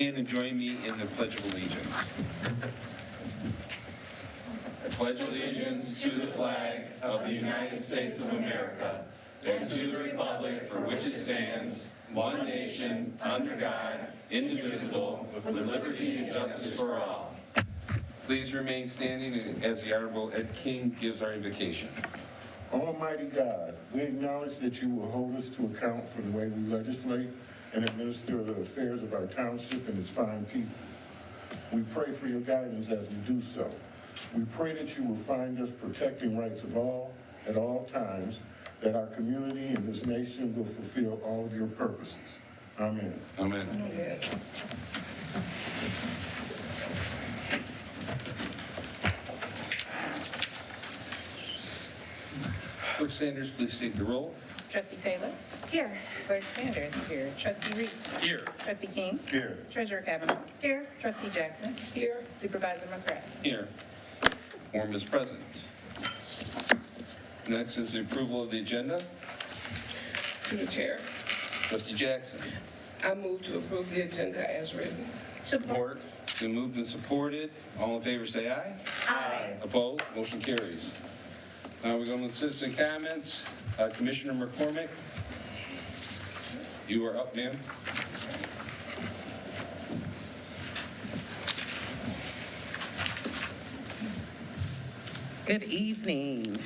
And join me in the Pledge of Allegiance. I pledge allegiance to the flag of the United States of America and to the republic for which it stands, one nation, under God, indivisible, with liberty and justice for all. Please remain standing as the Honorable Ed King gives our invocation. Almighty God, we acknowledge that you will hold us to account for the way we legislate and administer the affairs of our township and its fine people. We pray for your guidance as we do so. We pray that you will find us protecting rights of all at all times, that our community and this nation will fulfill all of your purposes. Amen. Amen. Clerk Sanders, please take the roll. Trustee Taylor? Here. Clerk Sanders here. Trustee Reese? Here. Trustee King? Here. Treasurer Kavanaugh? Here. Trustee Jackson? Here. Supervisor McCray? Here. Quorum is present. Next is the approval of the agenda. To the chair, Trustee Jackson. I move to approve the agenda as written. Support. Been moved and supported. All in favor say aye. Aye. Opposed? Motion carries. Now we're going to citizen comments. Commissioner McCormick, you are up, ma'am. Good evening.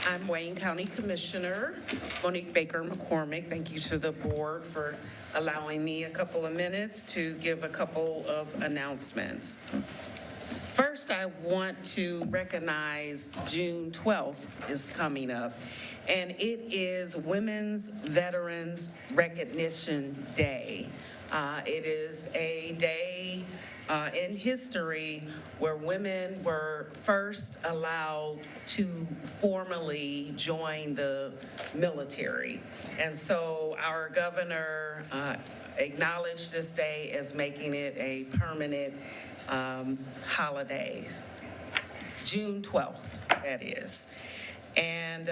I'm Wayne County Commissioner Monique Baker McCormick. Thank you to the board for allowing me a couple of minutes to give a couple of announcements. First, I want to recognize June 12th is coming up, and it is Women's Veterans Recognition Day. It is a day in history where women were first allowed to formally join the military. And so our governor acknowledged this day as making it a permanent holiday. June 12th, that is. And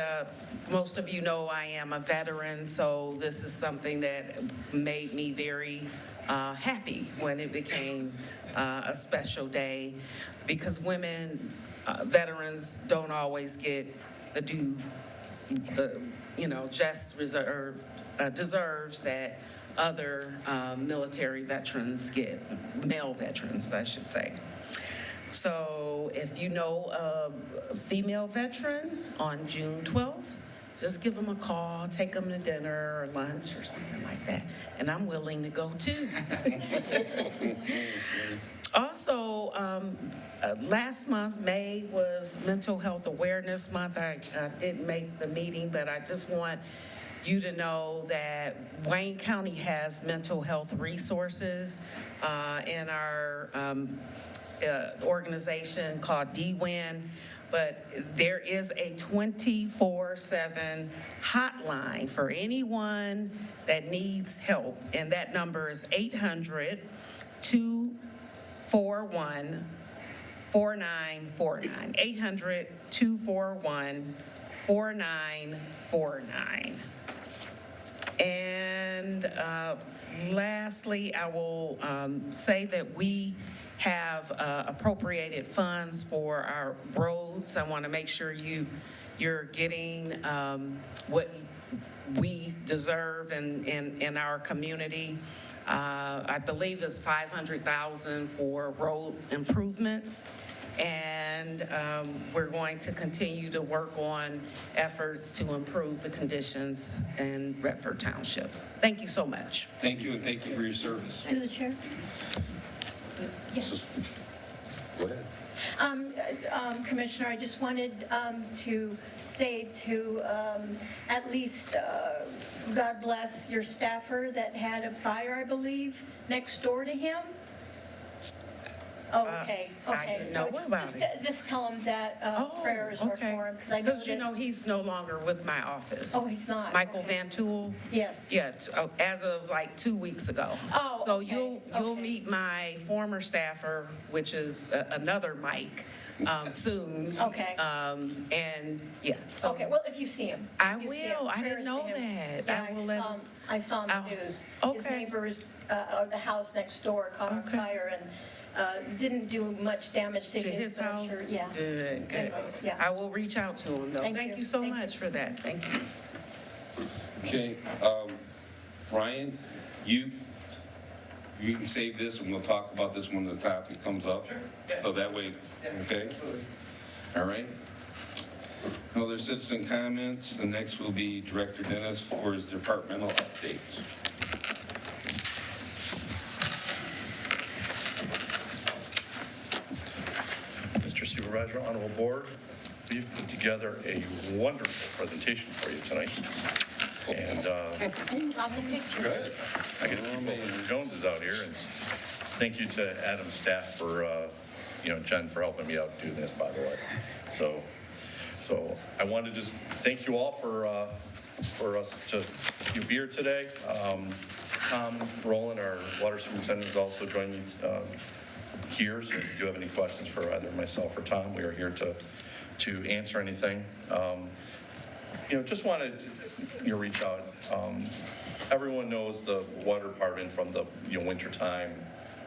most of you know I am a veteran, so this is something that made me very happy when it became a special day, because women, veterans don't always get the due, just deserves that other military veterans get, male veterans, I should say. So if you know a female veteran on June 12th, just give them a call, take them to dinner or lunch or something like that. And I'm willing to go too. Also, last month, May, was Mental Health Awareness Month. I didn't make the meeting, but I just want you to know that Wayne County has mental health resources in our organization called DWIN, but there is a 24/7 hotline for anyone that needs help, and that number is 800-241-4949, 800-241-4949. And lastly, I will say that we have appropriated funds for our roads. I want to make sure you're getting what we deserve in our community. I believe it's $500,000 for road improvements. And we're going to continue to work on efforts to improve the conditions in Redford Township. Thank you so much. Thank you, and thank you for your service. To the chair. Go ahead. Commissioner, I just wanted to say to at least God bless your staffer that had a fire, I believe, next door to him. Oh, okay, I okay. didn't know So about it. Just tell him that Oh, prayers are okay. for him, because I know Because, you that, know, he's no longer with my office. oh, he's not. Michael Okay. Van Tool. Yes. Yeah, as of like 2 weeks ago. Oh, So okay, you'll okay. meet my former staffer, which is another Mike, soon. Okay. And, yeah, so. Okay, well, if you see him. I if you see him, will. I didn't prayers to know him. that. Yeah, I will let him- I saw in the Oh, news. His okay. neighbors, the house next door caught on Okay. fire and didn't do much damage to To his furniture. house? Yeah. Good, good. Anyway, yeah. I will reach out to him, though. Thank Thank you. you so Thank you. much for that. Thank you. Okay, Brian, you can save this and we'll talk about this when the topic comes up. Sure. So that way, okay? All right. No other citizen comments. The next will be Director Dennis for his departmental updates. Mr. Supervisor, Honorable Board, we've put together a wonderful presentation for you tonight. And Lots of pictures. I get to keep the Joneses out here, and thank you to Adam's staff for, Jen for helping me out doing this, by the way. So I wanted to just thank you all for us to be here today. Tom Rowland, our water superintendent, has also joined me here, so if you have any questions for either myself or Tom, we are here to answer anything. Just wanted to reach out. Everyone knows the water department from the winter time,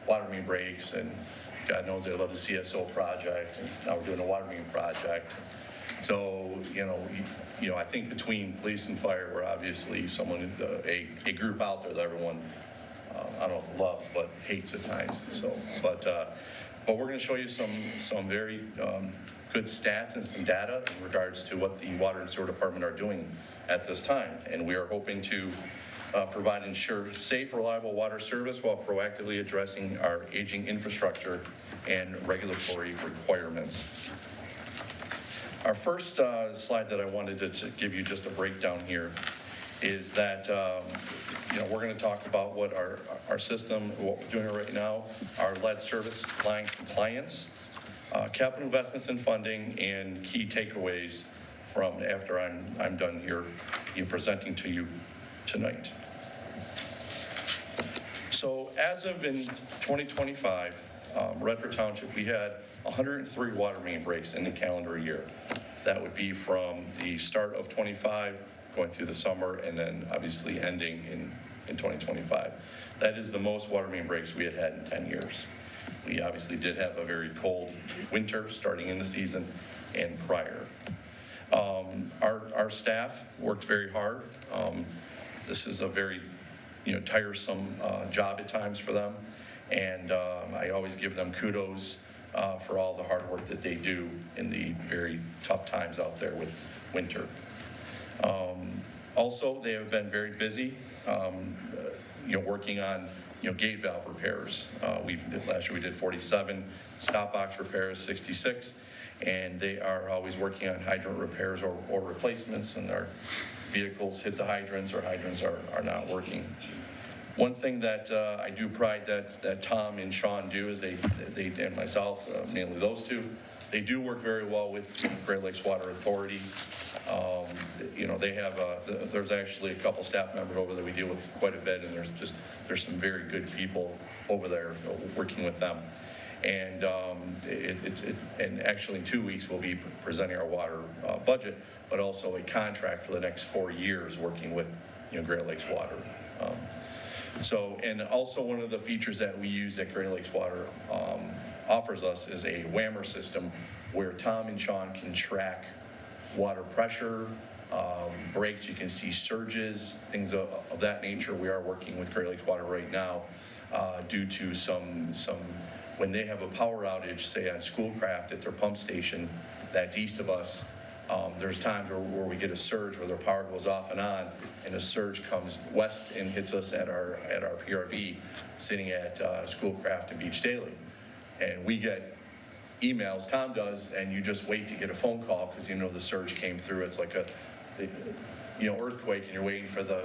water main breaks, and God knows they love the CSO project, and now we're doing a water main project. So, I think between police and fire, we're obviously a group out there that everyone, I don't know if loves, but hates at times. So, but we're going to show you some very good stats and some data in regards to what the water and sewer department are doing at this time. And we are hoping to provide and ensure safe, reliable water service while proactively addressing our aging infrastructure and regulatory requirements. Our first slide that I wanted to give you just a breakdown here is that, we're going to talk about what our system, what we're doing right now, our lead service line compliance, capital investments and funding, and key takeaways from after I'm done here presenting to you tonight. So as of in 2025, Redford Township, we had 103 water main breaks in the calendar year. That would be from the start of 25, going through the summer, and then obviously ending in 2025. That is the most water main breaks we had in 10 years. We obviously did have a very cold winter starting in the season and prior. Our staff worked very hard. This is a very tiresome job at times for them, and I always give them kudos for all the hard work that they do in the very tough times out there with winter. Also, they have been very busy, working on gate valve repairs. Last year we did 47, stop box repairs 66, and they are always working on hydrant repairs or replacements, and our vehicles hit the hydrants or hydrants are not working. One thing that I do pride that Tom and Sean do is they and myself, mainly those two, they do work very well with Great Lakes Water Authority. They have, there's actually a couple staff members over there we deal with quite a bit, and there's some very good people over there working with them. And and actually in 2 weeks we'll be presenting our water budget, but also a contract for the next 4 years working with Great Lakes Water. And also one of the features that we use that Great Lakes Water offers us is a WAMR system where Tom and Sean can track water pressure, breaks, you can see surges, things of that nature. We are working with Great Lakes Water right now due to some when they have a power outage, say on Schoolcraft at their pump station that's east of us, there's times where we get a surge where their power goes off and on, and a surge comes west and hits us at our PRV sitting at Schoolcraft and Beach Daily. And we get emails, Tom does, and you just wait to get a phone call because the surge came through. It's like a earthquake, and you're waiting for the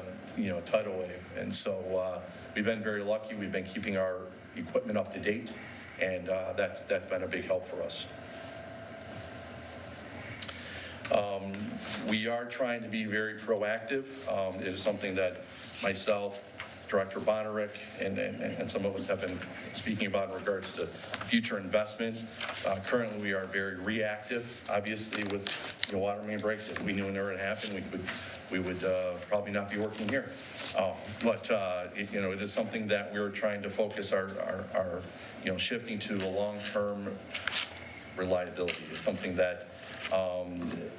tidal wave. And so we've been very lucky. We've been keeping our equipment up to date, and that's been a big help for us. We are trying to be very proactive. It is something that myself, Director Bonerick, and some of us have been speaking about in regards to future investment. Currently, we are very reactive, obviously, with water main breaks. If we knew when they were going to happen, we would probably not be working here. But it is something that we're trying to focus our shifting to a long-term reliability. It's something that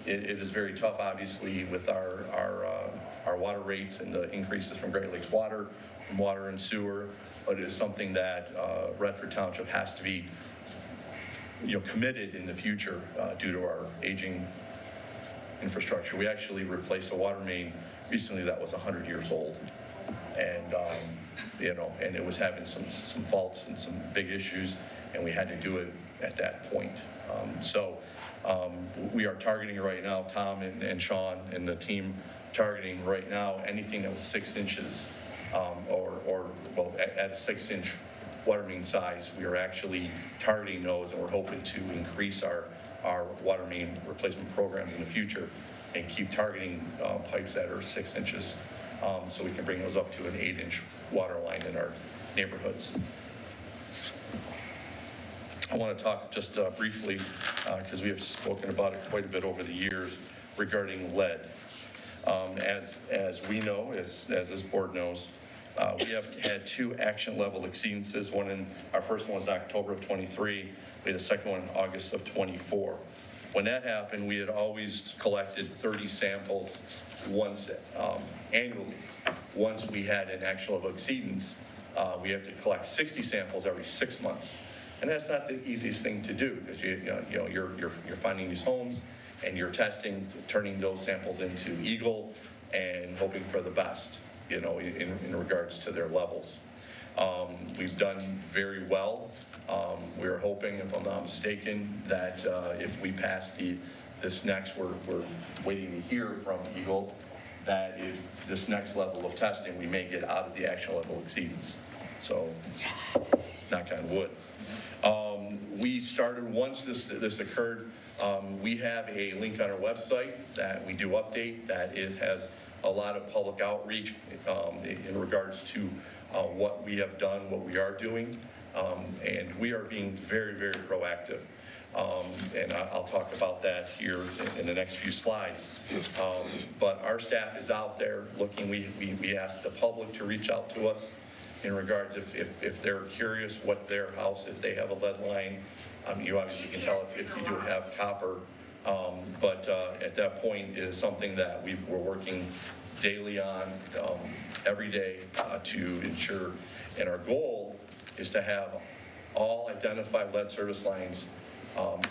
it is very tough, obviously, with our water rates and the increases from Great Lakes Water, from water and sewer, but it is something that Redford Township has to be, committed in the future due to our aging infrastructure. We actually replaced a water main recently that was 100 years old, and and it was having some faults and some big issues, and we had to do it at that point. We are targeting right now, Tom and Sean and the team targeting right now anything that was 6 inches at a 6-inch water main size. We are actually targeting those, and we're hoping to increase our water main replacement programs in the future and keep targeting pipes that are 6 inches so we can bring those up to an 8-inch water line in our neighborhoods. I want to talk just briefly, because we have spoken about it quite a bit over the years, regarding lead. As we know, as this board knows, we have had 2 action level exceedances. Our first one was in October of 23. We had a second one in August of 24. When that happened, we had always collected 30 samples once annually. Once we had an action level exceedance, we have to collect 60 samples every 6 months. And that's not the easiest thing to do, because you're finding these homes and you're testing, turning those samples into Eagle and hoping for the best, in regards to their levels. We've done very well. We're hoping, if I'm not mistaken, that if we pass this next, we're waiting to hear from Eagle, that if this next level of testing, we may get out of the action level exceedance. So, knock on wood. We started, once this occurred, we have a link on our website that we do update, that it has a lot of public outreach in regards to what we have done, what we are doing, and we are being very, very proactive. And I'll talk about that here in the next few slides. But our staff is out there looking. We ask the public to reach out to us in regards if they're curious what their house, if they have a lead line. You obviously can tell if you do have copper. But at that point, it is something that we're working daily on, every day to ensure. And our goal is to have all identified lead service lines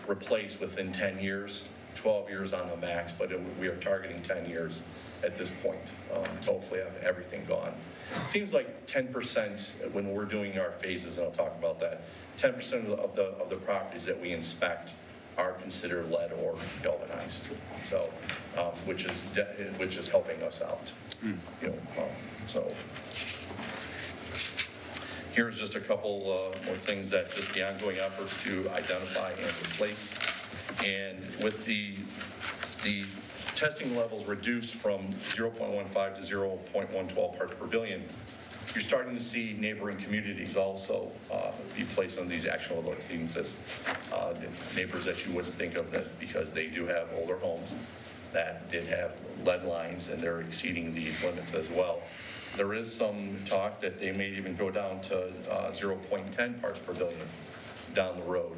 replaced within 10 years, 12 years on the max, but we are targeting 10 years at this point to hopefully have everything gone. It seems like 10% when we're doing our phases, and I'll talk about that, 10% of the properties that we inspect are considered lead or galvanized, so which is helping us out. So here's just a couple more things that just the ongoing efforts to identify and replace, and with the testing levels reduced from 0.15 to 0.112 parts per billion, you're starting to see neighboring communities also be placed on these actual level exceedances. Neighbors that you wouldn't think of, that because they do have older homes that did have lead lines, and they're exceeding these limits as well. There is some talk that they may even go down to 0.10 parts per billion down the road.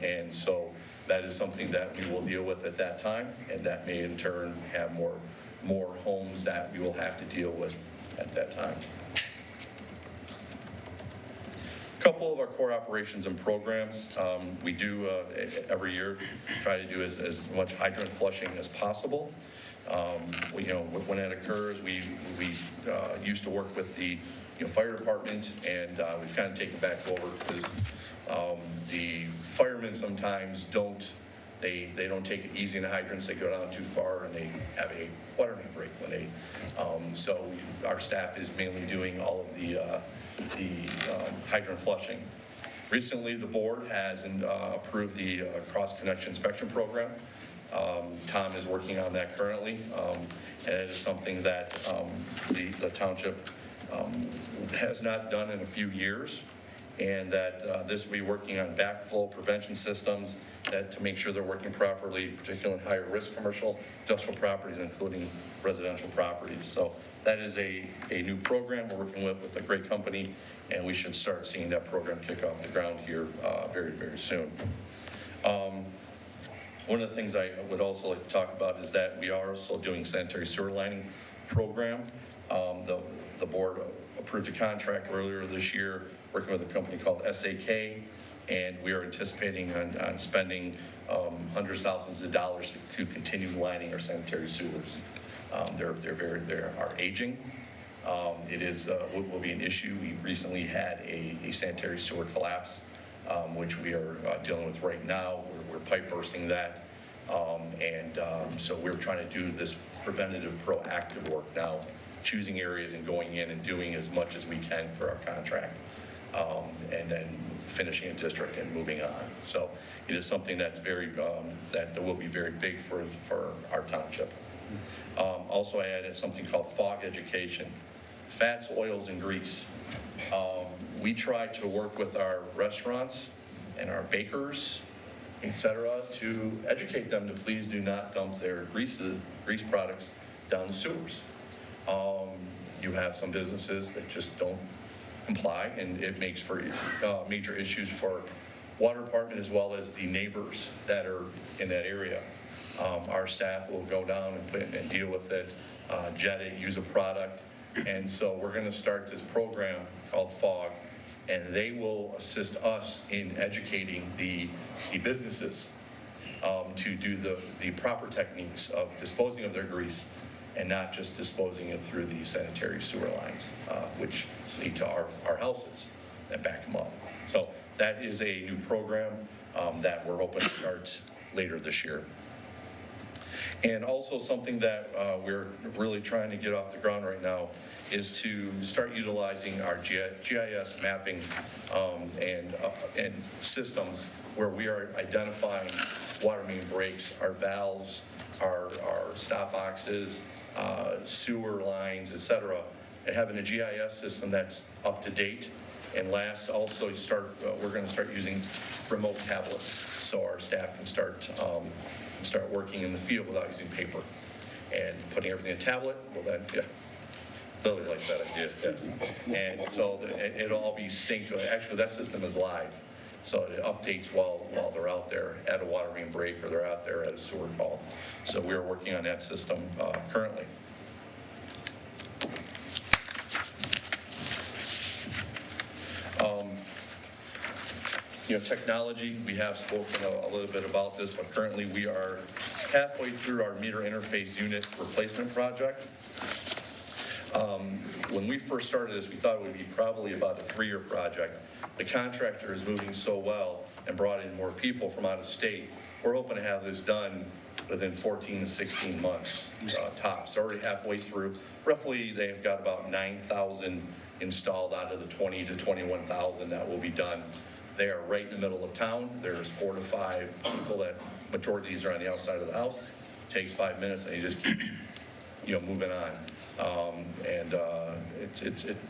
And so that is something that we will deal with at that time, and that may in turn have more homes that we will have to deal with at that time. A couple of our core operations and programs, we do every year try to do as much hydrant flushing as possible. When that occurs, we used to work with the fire department, and we've kind of taken back over because the firemen sometimes don't take it easy in the hydrants. They go down too far, and they have a water main break when they. Our staff is mainly doing all of the hydrant flushing. Recently, the board has approved the cross-connection inspection program. Tom is working on that currently, and it is something that the township has not done in a few years, and that this will be working on backflow prevention systems to make sure they're working properly, particularly in higher risk commercial, industrial properties, including residential properties. So that is a new program we're working with a great company, and we should start seeing that program kick off the ground here very, very soon. One of the things I would also like to talk about is that we are also doing sanitary sewer lining program. The board approved a contract earlier this year working with a company called SAK, and we are anticipating on spending hundreds of thousands of dollars to continue lining our sanitary sewers. They are aging. It will be an issue. We recently had a sanitary sewer collapse, which we are dealing with right now. We're pipe bursting that. So we're trying to do this preventative, proactive work now, choosing areas and going in and doing as much as we can for our contract, and then finishing a district and moving on. So it is something that's that will be very big for our township. Also, I added something called FOG education, fats, oils, and grease. We try to work with our restaurants and our bakers, etc., to educate them to please do not dump their grease products down the sewers. You have some businesses that just don't comply, and it makes for major issues for water department as well as the neighbors that are in that area. Our staff will go down and deal with it, jet it, use a product, and so we're going to start this program called FOG, and they will assist us in educating the businesses to do the proper techniques of disposing of their grease and not just disposing it through the sanitary sewer lines, which lead to our houses and back them up. So that is a new program that we're hoping to start later this year. And also something that we're really trying to get off the ground right now is to start utilizing our GIS mapping and systems where we are identifying water main breaks, our valves, our stop boxes, sewer lines, et cetera, and having a GIS system that's up to date. And last, also we're going to start using remote tablets so our staff can start working in the field without using paper and putting everything in a tablet. Well, then, yeah, Lily likes that idea, yes. And so it'll all be synced. Actually, that system is live, so it updates while they're out there at a water main break or they're out there at a sewer call. So we're working on that system currently. Technology, we have spoken a little bit about this, but currently we are halfway through our meter interface unit replacement project. When we first started this, we thought it would be probably about a 3-year project. The contractor is moving so well and brought in more people from out of state. We're hoping to have this done within 14 to 16 months tops. Already halfway through. Roughly, they've got about 9,000 installed out of the 20 to 21,000 that will be done. They are right in the middle of town. There's 4 to 5 people that, majority of these are on the outside of the house. It takes 5 minutes and you just keep, moving on.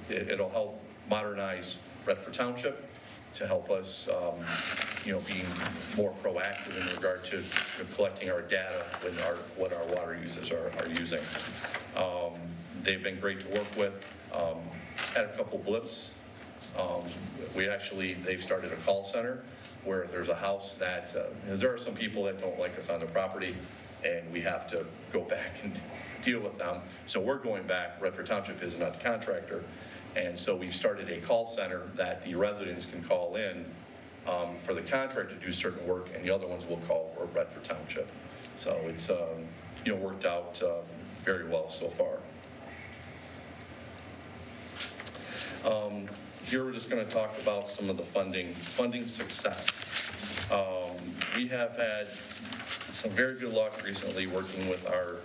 It'll help modernize Redford Township to help us, being more proactive in regard to collecting our data when what our water users are using. They've been great to work with. Had a couple blips. They've started a call center where there's a house that, there are some people that don't like us on their property, and we have to go back and deal with them. So we're going back. Redford Township is not the contractor, and so we've started a call center that the residents can call in for the contractor to do certain work, and the other ones will call Redford Township. So it's worked out very well so far. Here we're just going to talk about some of the funding success. We have had some very good luck recently working with our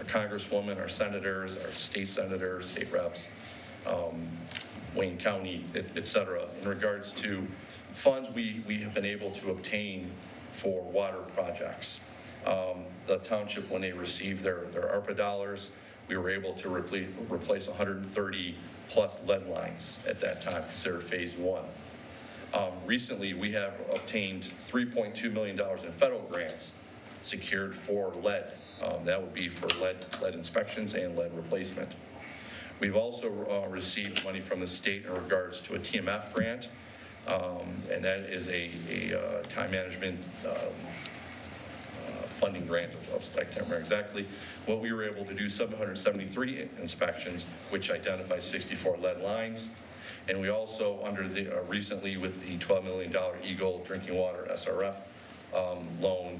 congresswoman, our senators, our state senators, state reps. Wayne County, et cetera, in regards to funds we have been able to obtain for water projects. The township, when they received their ARPA dollars, we were able to replace 130 plus lead lines at that time, considered phase one. Recently, we have obtained $3.2 million in federal grants secured for lead. That would be for lead inspections and lead replacement. We've also received money from the state in regards to a TMF grant, and that is a time management funding grant of, I can't remember exactly. What we were able to do, 773 inspections, which identified 64 lead lines. And we also, under the, recently with the $12 million Eagle Drinking Water SRF loan,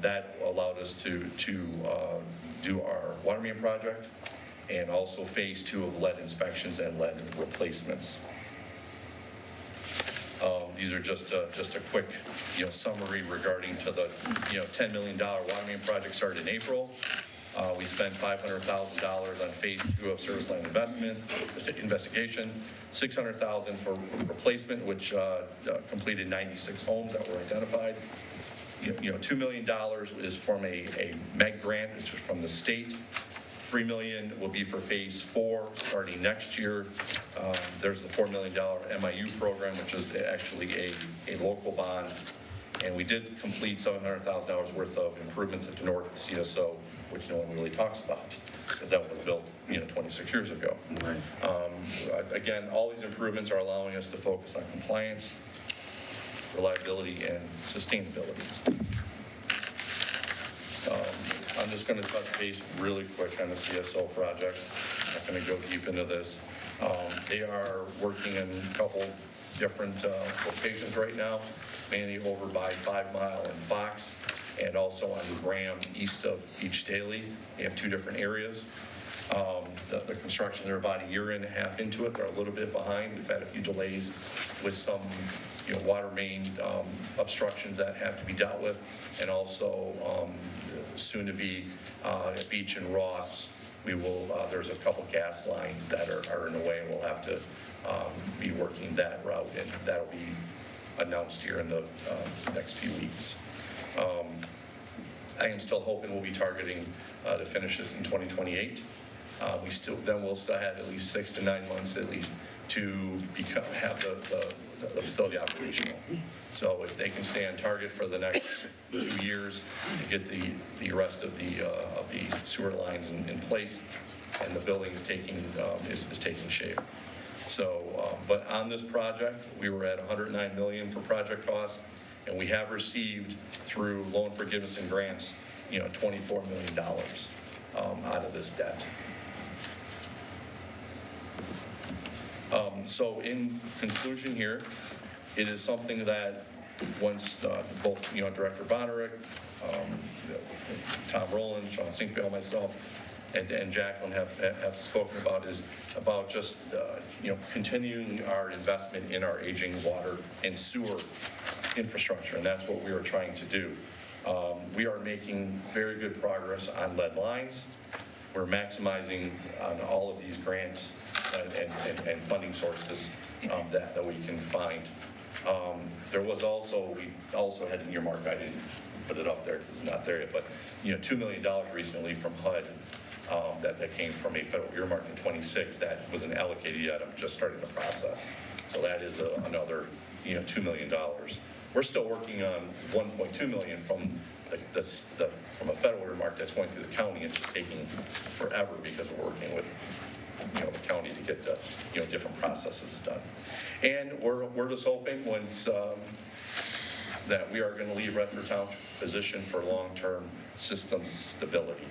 that allowed us to do our water main project and also phase 2 of lead inspections and lead replacements. These are just a quick, summary regarding to the, $10 million water main project started in April. We spent $500,000 on phase 2 of service line investigation, $600,000 for replacement, which completed 96 homes that were identified. $2 million is from a MEG grant, which is from the state. $3 million will be for phase 4 starting next year. There's the $4 million MIU program, which is actually a local bond. And we did complete $700,000 worth of improvements at the north CSO, which no one really talks about because that was built, 26 years ago. Again, all these improvements are allowing us to focus on compliance, reliability, and sustainability. I'm just going to touch base really quick on the CSO project. I'm not going to go deep into this. They are working in a couple different locations right now, mainly over by 5 Mile and Fox, and also on Graham east of Beach Daly. They have 2 different areas. The construction, they're about a year and a half into it. They're a little bit behind. We've had a few delays with some water main obstructions that have to be dealt with, and also soon to be at Beach and Ross. We will. There's a couple gas lines that are in the way, and we'll have to be working that route, and that'll be announced here in the next few weeks. I am still hoping we'll be targeting to finish this in 2028. We'll still have at least 6 to 9 months at least to have the facility operational. So if they can stay on target for the next 2 years to get the rest of the sewer lines in place, and the building is taking shape. So, but on this project, we were at $109 million for project costs, and we have received through loan forgiveness and grants, $24 million out of this debt. So in conclusion here, it is something that once both, Director Bonerick, Tom Rowland, Sean Sinkville, myself, and Jacqueline have spoken about is about just, continuing our investment in our aging water and sewer infrastructure, and that's what we are trying to do. We are making very good progress on lead lines. We're maximizing on all of these grants and funding sources that we can find. We also had an earmark, I didn't put it up there because it's not there yet, but $2 million recently from HUD that came from a federal earmark in 26 that wasn't allocated yet. I'm just starting the process. So that is another $2 million. We're still working on $1.2 million from from a federal earmark that's going through the county. It's just taking forever because we're working with the county to get different processes done. And we're just hoping once that we are going to leave Redford Township position for long-term system stability,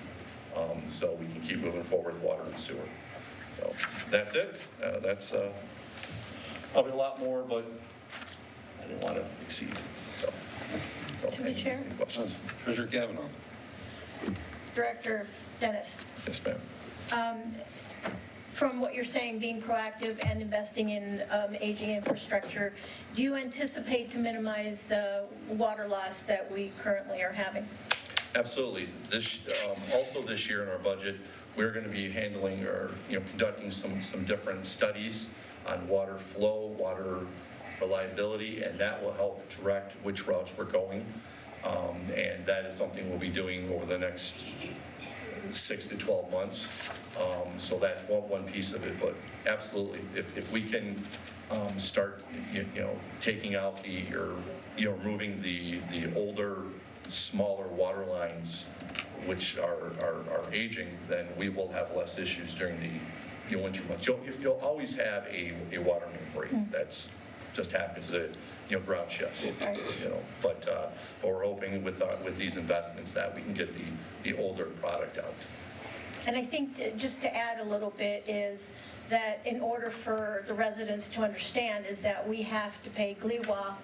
so we can keep moving forward with water and sewer. So that's it. That's probably a lot more, but I didn't want to exceed. So To the chair. any questions? Treasurer Kavanaugh. Director Dennis. Yes, ma'am. From what you're saying, being proactive and investing in aging infrastructure, do you anticipate to minimize the water loss that we currently are having? Absolutely. Also this year in our budget, we're going to be handling or conducting some different studies on water flow, water reliability, and that will help direct which routes we're going. And that is something we'll be doing over the next 6 to 12 months. So that's one piece of it, but absolutely, if we can start, taking out removing the older, smaller water lines, which are aging, then we will have less issues during the winter months. You'll always have a water main break. That's just happens that, ground shifts, but we're hoping with these investments that we can get the older product out. And I think just to add a little bit is that in order for the residents to understand is that we have to pay GLEWA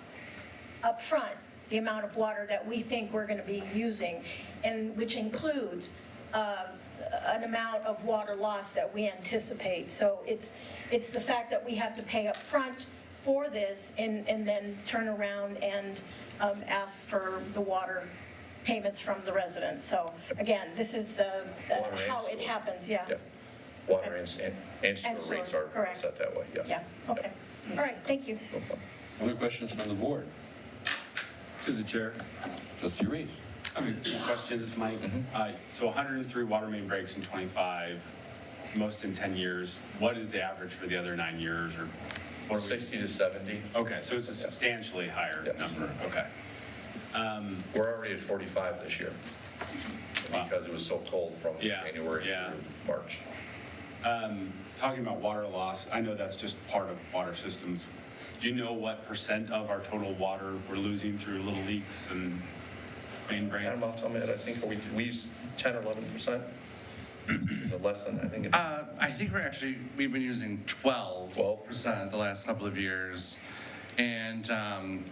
upfront the amount of water that we think we're going to be using, and which includes an amount of water loss that we anticipate. So it's the fact that we have to pay upfront for this and then turn around and ask for the water payments from the residents. So again, this is Water and how it sewer. happens, yeah. Yeah. Water and And sewer sewer, rates are correct. set that way, yes. Yeah, okay. All right, thank you. No problem. Other questions from the board? To the chair. Trustee Reed. I have a few questions, Mike. So 103 water main breaks in 25, most in 10 years. What is the average for the other 9 years, or what are we? 60 to 70. Okay, so it's a substantially higher Yes. number. Okay. We're already at 45 this year Wow. because it was so cold from Yeah, January yeah. through March. Talking about water loss, I know that's just part of water systems. Do you know what % of our total water we're losing through little leaks and main breaks? Adam, off the top of my head, I think we use 10 or 11%. Is it less than, I think it's I think we've been using 12% the last couple of years. And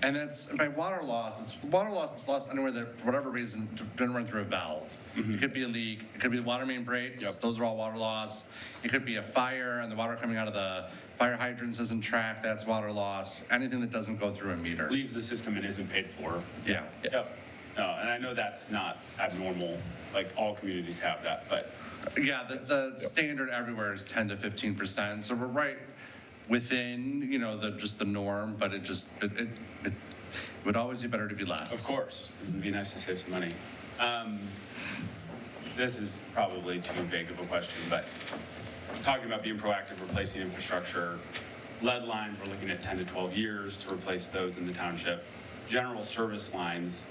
that's, by water loss, it's lost anywhere that, for whatever reason, didn't run through a valve. It could be a leak, it could be the water main breaks, Yep. those are all water loss. It could be a fire and the water coming out of the fire hydrants isn't tracked, that's water loss. Anything that doesn't go through a meter. Leaves the system and isn't paid for. Yeah. Yep. No, and I know that's not abnormal, like all communities have that, but Yeah, the standard everywhere is 10 to 15%, so we're right within, just the norm, but it would always be better to be less. of course, it'd be nice to save some money. This is probably too big of a question, but talking about being proactive, replacing infrastructure, lead lines, we're looking at 10 to 12 years to replace those in the township. General service lines,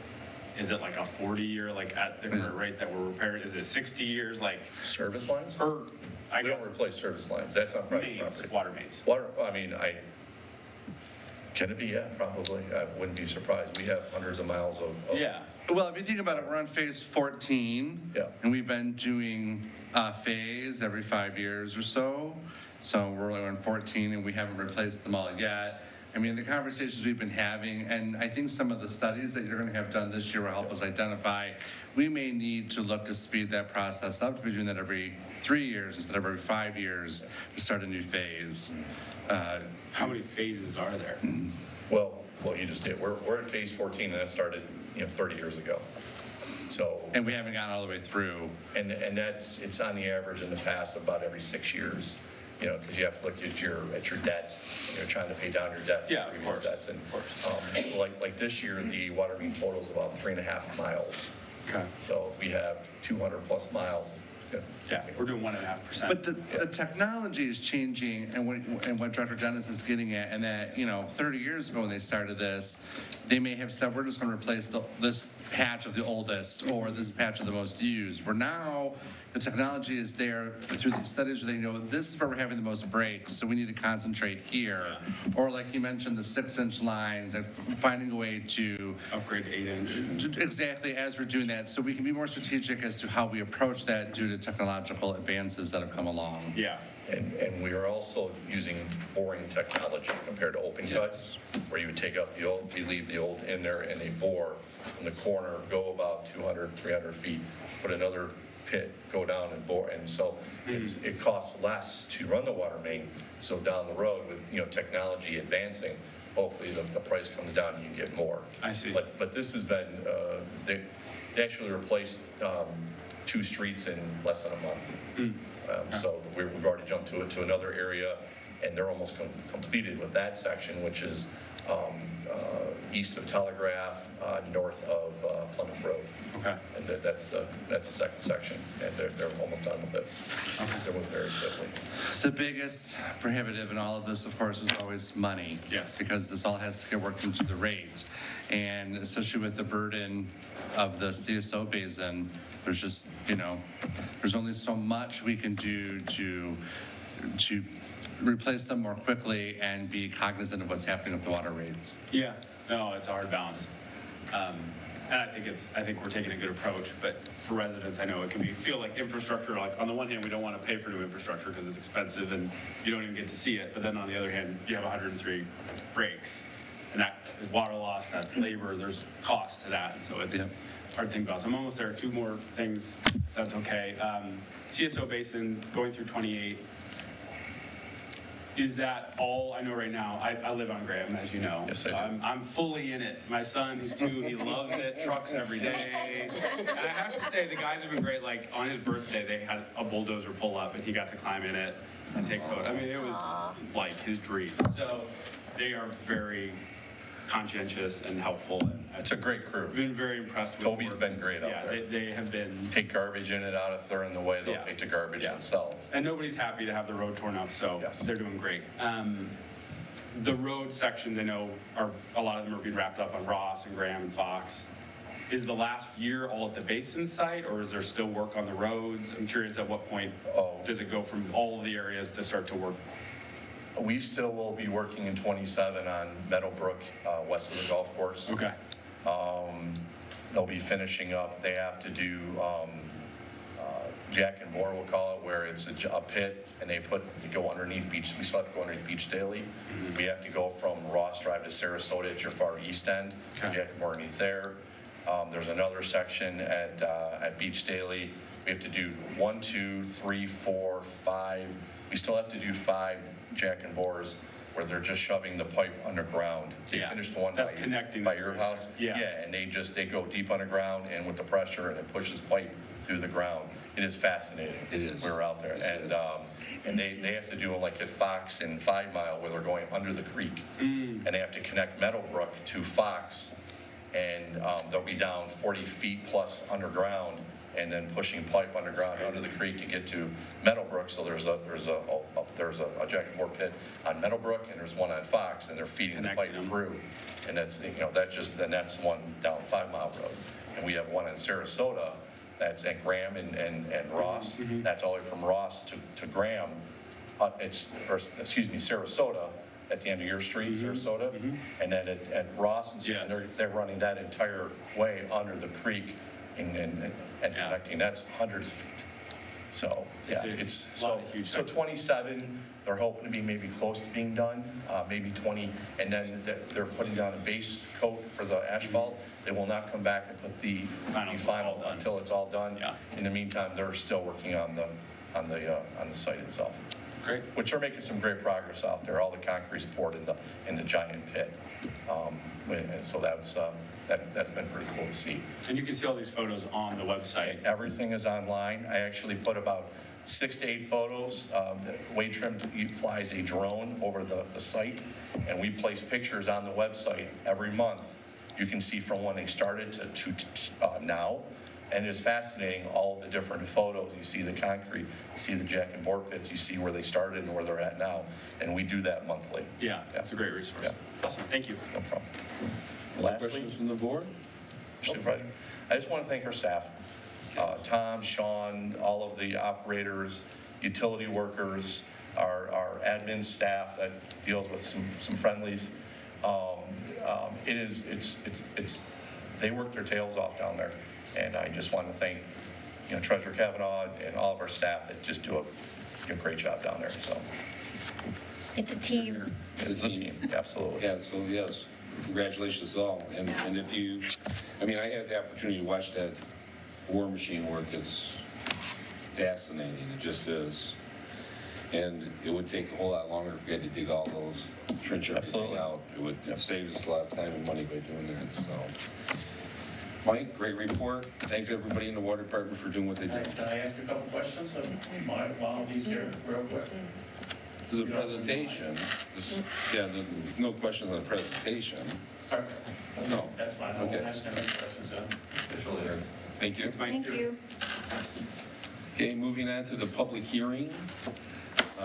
is it like a 40-year, like at the current rate that we're repairing? Is it 60 years, like, service lines? or, I We guess, don't replace service lines, that's on private mains, property. water mains? Water, can it be? Yeah, probably. I wouldn't be surprised. We have hundreds of miles of. Yeah. Well, if you think about it, we're on phase 14. Yeah. And we've been doing phase every 5 years or so. So we're only on 14 and we haven't replaced them all yet. I mean, the conversations we've been having, and I think some of the studies that you're going to have done this year will help us identify, we may need to look to speed that process up, to be doing that every 3 years instead of every 5 years to start a new phase. How many phases are there? Well, you just did. We're at phase 14 and that started, 30 years ago. So, And we haven't gotten all the way through. and it's on the average in the past about every 6 years, because you have to look at your debt, and you're trying to pay down your debt. Yeah, from of previous course, debts. And, of course. like this year, the water main total is about 3.5 miles. Okay. So we have 200 plus miles. Yeah, we're doing 1.5%. But the technology is changing, and what Director Dennis is getting at, and that, 30 years ago when they started this, they may have said, we're just going to replace this patch of the oldest or this patch of the most used. Where now, the technology is there through these studies where they know this is where we're having the most breaks, so we need to concentrate here. Or like you mentioned, the 6-inch lines, and finding a way to Upgrade to 8-inch. exactly as we're doing that, so we can be more strategic as to how we approach that due to technological advances that have come along. Yeah. And we are also using boring technology compared to open cuts, where you would take out the old, you leave the old in there, and they bore in the corner, go about 200, 300 feet, put another pit, go down and bore, and so it costs less to run the water main. So down the road with, technology advancing, hopefully the price comes down and you get more. I see. But this has been, they actually replaced 2 streets in less than a month. So we've already jumped to another area. and they're almost completed with that section, which is east of Telegraph, north of Plymouth Road. Okay. And that's the second section, and they're almost done with it. They're moving very swiftly. The biggest prohibitive in all of this, of course, is always money. Yes. Because this all has to get worked into the rate. And especially with the burden of the CSO basin, there's just, there's only so much we can do to replace them more quickly and be cognizant of what's happening with the water rates. Yeah, no, it's a hard balance. And I think we're taking a good approach, but for residents, I know it can feel like infrastructure, like on the one hand, we don't want to pay for new infrastructure because it's expensive and you don't even get to see it. But then on the other hand, you have 103 breaks and that is water loss, that's labor, there's cost to that. And so it's a hard thing to balance. I'm almost there. Two more things, if that's okay. CSO Basin going through 28. Is that all I know right now? I live on Graham, as you know. Yes, I so do. I'm fully in it. My son's too. He loves it. Trucks every day. And I have to say, the guys have been great. Like on his birthday, they had a bulldozer pull up, and he got to climb in it and take photos. I mean, it was like his dream. So they are very conscientious and helpful. And It's a great crew. I've been very impressed with Toby's work. been great out Yeah, there. they have been. Take garbage in and out if they're in the way, they'll Yeah. take the garbage Yeah. themselves. And nobody's happy to have the road torn up, so Yes. they're doing great. The road sections, I know, a lot of them are being wrapped up on Ross and Graham and Fox. Is the last year all at the basin site, or is there still work on the roads? I'm curious at what point does it go from all of the areas to start to work? We still will be working in 27 on Meadowbrook, west of the golf course. Okay, They'll be finishing up, they have to do Jack and Bore, we'll call it, where it's a pit, and they go underneath Beach, we still have to go underneath Beach Daily. We have to go from Ross Drive to Sarasota at your far east end, Okay. Jack and Bore underneath there. There's another section at Beach Daily. We have to do 1, 2, 3, 4, 5. We still have to do 5 Jack and Bores where they're just shoving the pipe underground. They Yeah. finished one That's connecting by the your doors. house. Yeah. And they go deep underground and with the pressure and it pushes pipe through the ground. It is fascinating. It is. We were out there and they have to do it like at Fox and 5 Mile where they're going under the creek. And they have to connect Meadowbrook to Fox and they'll be down 40 feet plus underground and then pushing pipe underground under the creek to get to Meadowbrook. So there's a Jack and Bore pit on Meadowbrook and there's one on Fox and they're feeding the pipe Connecting them. through. And that's, that's one down 5 Mile Road. And we have one in Sarasota, that's at Graham and Ross. That's all the way from Ross to Graham. Sarasota, at the end of your street, Sarasota. And then at Ross, and Yes. they're running that entire way under the creek and connecting. That's hundreds of feet. So, yeah, it's, a lot of huge so sections. 27, they're hoping to be maybe close to being done, maybe 20. And then they're putting down a base coat for the asphalt. They will not come back and put the final done. until it's all done. Yeah. In the meantime, they're still working on the site itself. great. Which are making some great progress out there. All the concrete's poured in the giant pit. And so that's been pretty cool to see. And you can see all these photos on the website. Everything is online. I actually put about 6 to 8 photos. Wade Trim flies a drone over the site, and we place pictures on the website every month. You can see from when they started to now. And it's fascinating, all the different photos. You see the concrete, you see the Jack and Bore pits, you see where they started and where they're at now. And we do that monthly. Yeah, that's a great resource. Yeah. Awesome, thank you. No problem. Any Lastly, questions from the board? Mr. President, I just want to thank our staff. Tom, Sean, all of the operators, utility workers, our admin staff that deals with some friendlies. They work their tails off down there. And I just want to thank, Treasurer Kavanaugh and all of our staff that just do a great job down there, so. It's a team. It's a team, absolutely. Yeah, so yes, congratulations to all. And if you, I had the opportunity to watch that war machine work. It's fascinating, it just is. And it would take a whole lot longer if we had to dig all those trench everything Absolutely. out. It saves us a lot of time and money by doing that, so. Mike, great report. Thanks everybody in the water department for doing what they do. Can I ask a couple questions while he's here, real quick? There's a presentation. Yeah, no questions on the presentation. No. That's fine. I won't ask any questions then. Thank you. Thank you. Okay, moving on to the public hearing.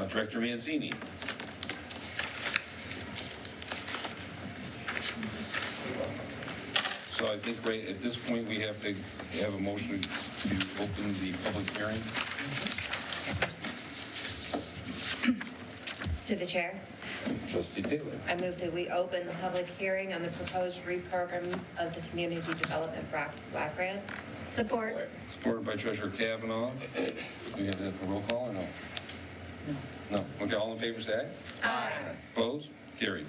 Director Mancini. So I think right at this point, we have to have a motion to open the public hearing. To the chair, Trustee Taylor. I move that we open the public hearing on the proposed reprogram of the Community Development Block Grant. Support. Supported by Treasurer Kavanaugh. Do we have that for roll call or no? No. Okay, all in favor, say aye. Aye. Opposed? Carried.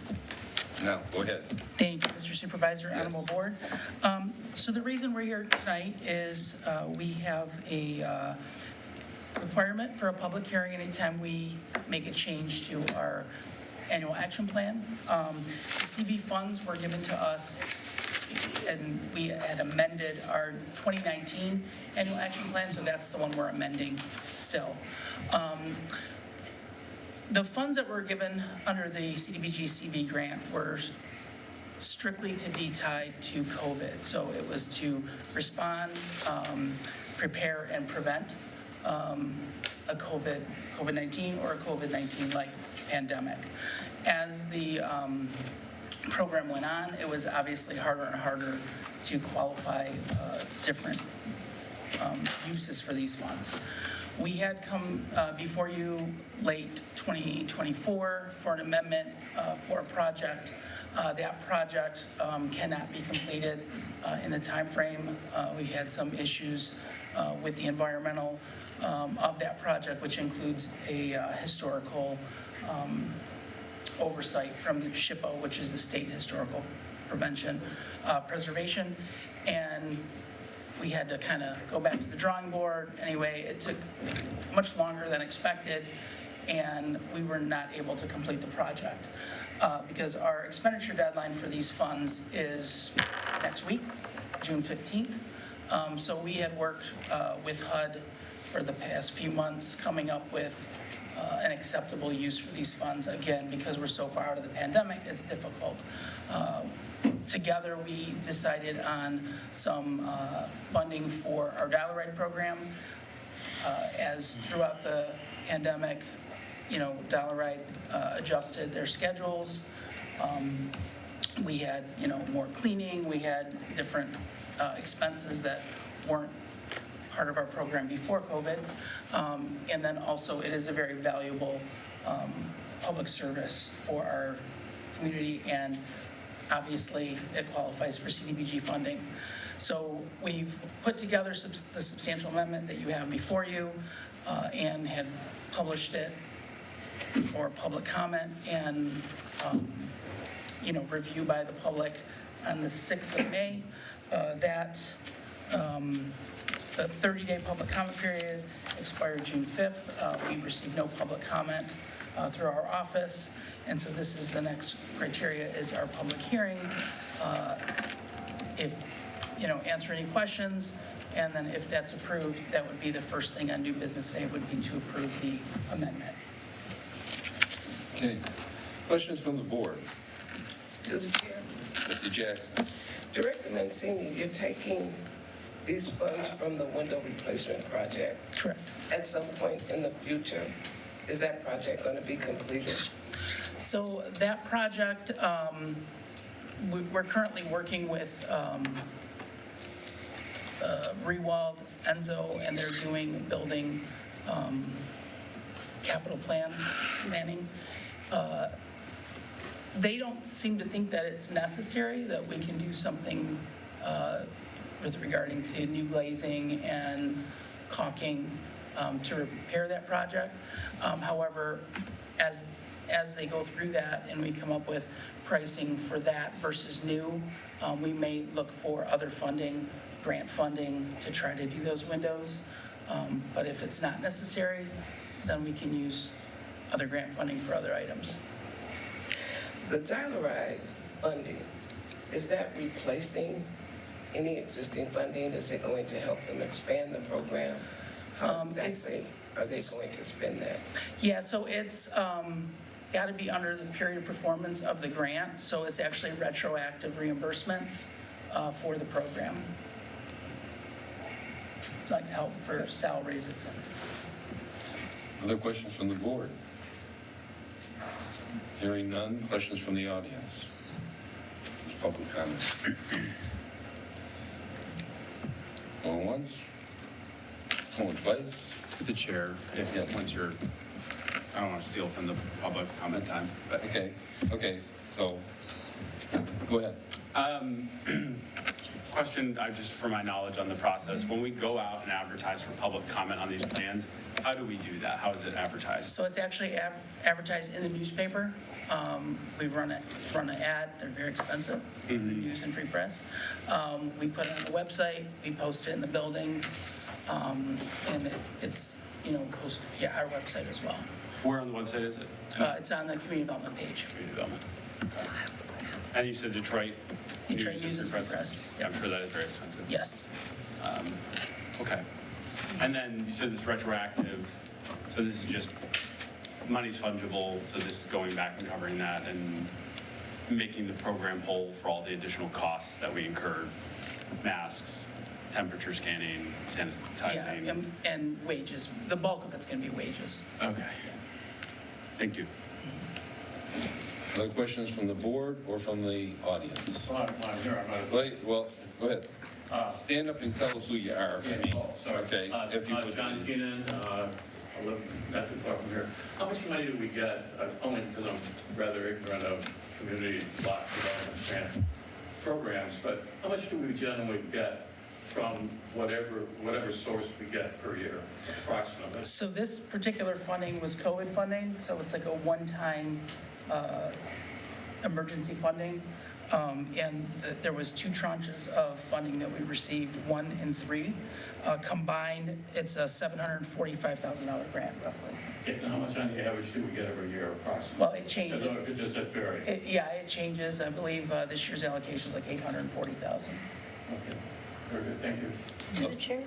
Now, go ahead. Thank you, Mr. Supervisor, Honorable Board. So the reason we're here tonight is we have a requirement for a public hearing anytime we make a change to our annual action plan. The CV funds were given to us, and we had amended our 2019 annual action plan, so that's the one we're amending still. The funds that were given under the CDBG CV grant were strictly to be tied to COVID. So it was to respond, prepare, and prevent a COVID-19 or a COVID-19-like pandemic. As the program went on, it was obviously harder and harder to qualify different uses for these funds. We had come before you late 2024 for an amendment for a project. That project cannot be completed in the timeframe. We've had some issues with the environmental of that project, which includes a historical oversight from SHPO, which is the State Historical Preservation. And we had to kind of go back to the drawing board. Anyway, it took much longer than expected, and we were not able to complete the project because our expenditure deadline for these funds is next week, June 15th. So we had worked with HUD for the past few months coming up with an acceptable use for these funds. Again, because we're so far out of the pandemic, it's difficult. Together, we decided on some funding for our Dial-A-Ride program. As throughout the pandemic, Dial-A-Ride adjusted their schedules. We had, more cleaning. We had different expenses that weren't part of our program before COVID. And then also, it is a very valuable public service for our community, and obviously, it qualifies for CDBG funding. So we've put together the substantial amendment that you have before you and had published it for public comment and, review by the public on the 6th of May. The 30-day public comment period expired June 5th. We received no public comment through our office. And so this is the next criteria is our public hearing. Answer any questions, and then if that's approved, that would be the first thing on new business today would be to approve the amendment. Okay. Questions from the board? To the chair. Trustee Jackson. Director Mancini, you're taking these funds from the window replacement project. Correct. At some point in the future, is that project going to be completed? So that project, we're currently working with Rewald, Enzo, and they're doing building capital planning. They don't seem to think that it's necessary, that we can do something with regarding to new glazing and caulking to repair that project. However, as they go through that and we come up with pricing for that versus new, we may look for other funding, grant funding, to try to do those windows. But if it's not necessary, then we can use other grant funding for other items. The Dial-A-Ride funding, is that replacing any existing funding? Is it going to help them expand the program? How exactly? are they going to spend that? Yeah, so it's got to be under the period of performance of the grant, so it's actually retroactive reimbursements for the program. Like help for salaries, et cetera. Other questions from the board? Hearing none, questions from the audience? Public comments? Going once? Going twice? To the chair, Yes. once you're, I don't want to steal from the public comment time, but Okay, so, go ahead. question, just for my knowledge on the process, when we go out and advertise for public comment on these plans, how do we do that? How is it advertised? So it's actually advertised in the newspaper. We run an ad, they're very expensive, News and Free Press. We put it on the website, we post it in the buildings, and it's, our website as well. Where on the website is it? It's on the community development page. Community development. And you said Detroit? Detroit News and Free Press. Yeah, I'm sure that is very expensive. Yes. Okay. And then you said it's retroactive, so this is just, money's fungible, so this is going back and covering that and making the program whole for all the additional costs that we incurred, masks, temperature scanning, Yeah, sanitizing. and wages. The bulk of it's going to be wages. Okay. Thank you. Other questions from the board or from the audience? Well, I'm here, I'm not. Wait, well, go ahead. Stand up and tell us who you are. Sorry. Okay, if you would. John Keenan, I live not too far from here. How much money do we get, only because I'm rather ignorant of community block development grant programs, but how much do we generally get from whatever source we get per year, approximately? So this particular funding was COVID funding, so it's like a one-time emergency funding. And there was 2 tranches of funding that we received, 1 and 3. Combined, it's a $745,000 grant roughly. And how much on the average do we get every year approximately? Well, it changes. Does that vary? It changes. I believe this year's allocation is like $840,000. Okay, very good, thank you. To the chair?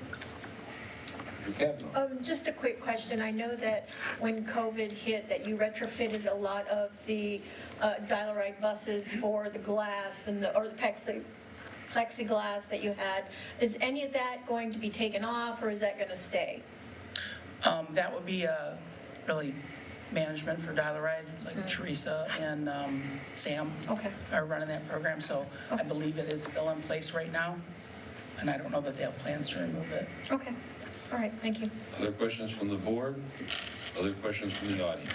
Kavanaugh. Just a quick question. I know that when COVID hit, that you retrofitted a lot of the dial-a-ride buses for the glass or the plexiglass that you had. Is any of that going to be taken off, or is that going to stay? That would be really management for Dial-A-Ride, like Teresa and Sam are running that program. So I believe it is still in place right now, and I don't know that they have plans to remove it. Okay. All right, thank you. Other questions from the board? Other questions from the audience?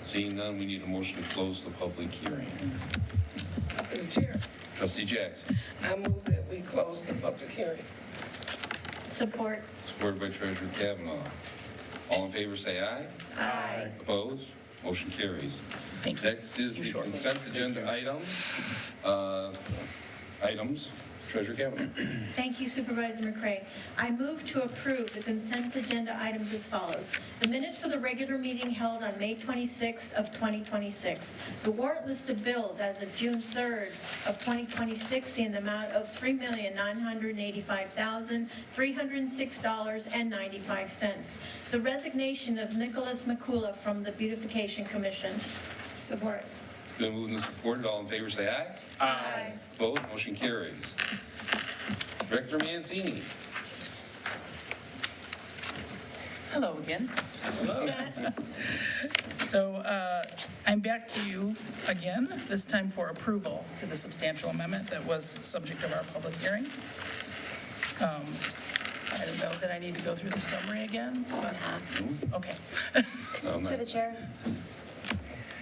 Seeing none, we need a motion to close the public hearing. To the chair, Trustee Jackson, I move that we close the public hearing. Support. supported by Treasurer Kavanaugh. All in favor, say aye. Aye. Opposed? Motion carries. Thank you. Next is the consent agenda items. Treasurer Kavanaugh. Thank you, Supervisor McCray. I move to approve the consent agenda items as follows. The minutes for the regular meeting held on May 26th of 2026. The warrant list of bills as of June 3rd of 2026 in the amount of $3,985,306.95. The resignation of Nicholas McCullough from the Beautification Commission. Support. Been moved and supported. All in favor, say aye. Aye. Opposed? Motion carries. Director Mancini. Hello again. So I'm back to you again, this time for approval to the substantial amendment that was subject of our public hearing. I don't know that I need to go through the summary again, but, okay. To the chair.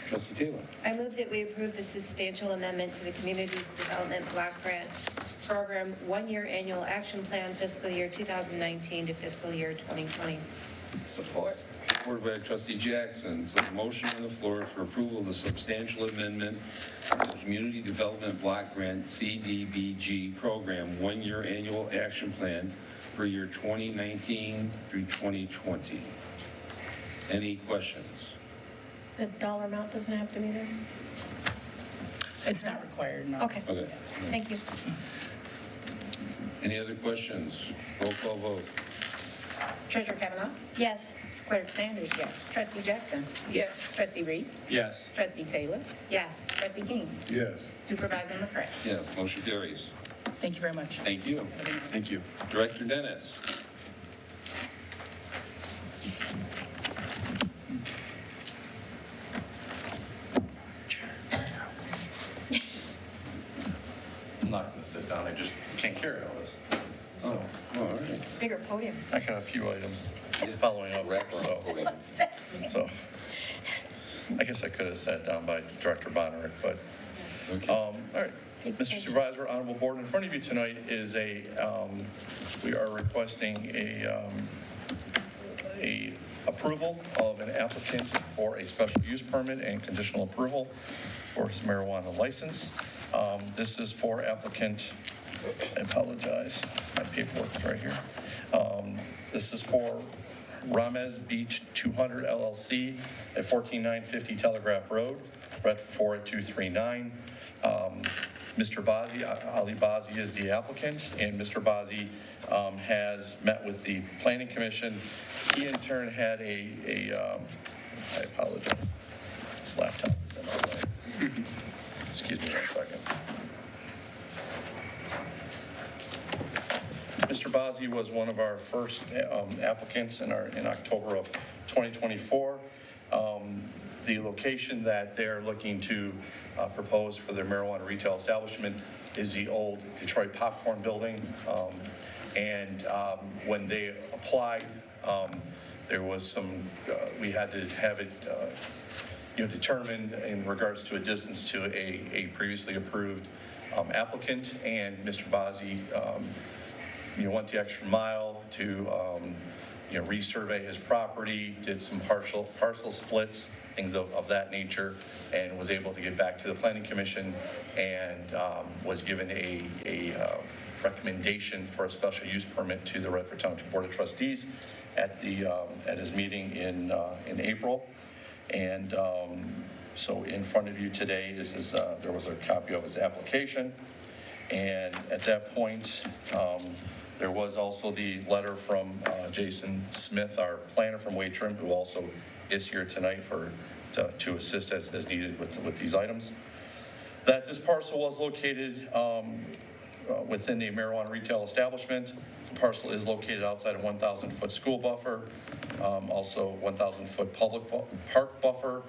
Trustee Taylor. I move that we approve the substantial amendment to the Community Development Block Grant Program one-year annual action plan fiscal year 2019 to fiscal year 2020. Support. Supported by Trustee Jackson. So the motion on the floor for approval of the substantial amendment to the Community Development Block Grant CDBG program one-year annual action plan for year 2019 through 2020. Any questions? The dollar amount doesn't have to be there? It's not required, no. Okay. Okay. Thank you. Any other questions? Roll call vote. Treasurer Kavanaugh? Yes. Clerk Sanders, yes. Trustee Jackson? Yes. Trustee Reese? Yes. Trustee Taylor? Yes. Trustee King? Yes. Supervisor McCray? Yes, motion carries. Thank you very much. Thank you. Thank you. Director Dennis. I'm not going to sit down, I just can't carry all this. Oh, all right. Bigger podium. I got a few items following up, Wrap so, around. so. I guess I could have sat down by Director Bonner, but, all right. Mr. Supervisor, Honorable Board, in front of you tonight is we are requesting a approval of an applicant for a special use permit and conditional approval for his marijuana license. This is for applicant, I apologize, my paperwork is right here. This is for Ramez Beach 200 LLC at 14950 Telegraph Road, Redford 48239. Mr. Bazzi, Ali Bazzi is the applicant, and Mr. Bazzi has met with the Planning Commission. He in turn had I apologize, this laptop is in our way. Excuse me 1 second. Mr. Bazzi was one of our first applicants in October of 2024. The location that they're looking to propose for their marijuana retail establishment is the old Detroit Popcorn Building. When they applied, there was some, we had to have it determined in regards to a distance to a previously approved applicant, and Mr. Bazzi went the extra mile to resurvey his property, did some parcel splits, things of that nature, and was able to get back to the Planning Commission and was given a recommendation for a special use permit to the Redford Township Board of Trustees at his meeting in April. And so in front of you today, there was a copy of his application. And at that point, there was also the letter from Jason Smith, our planner from Waitrim, who also is here tonight to assist as needed with these items. That this parcel was located within the marijuana retail establishment. The parcel is located outside a 1,000-foot school buffer, also 1,000-foot public park buffer,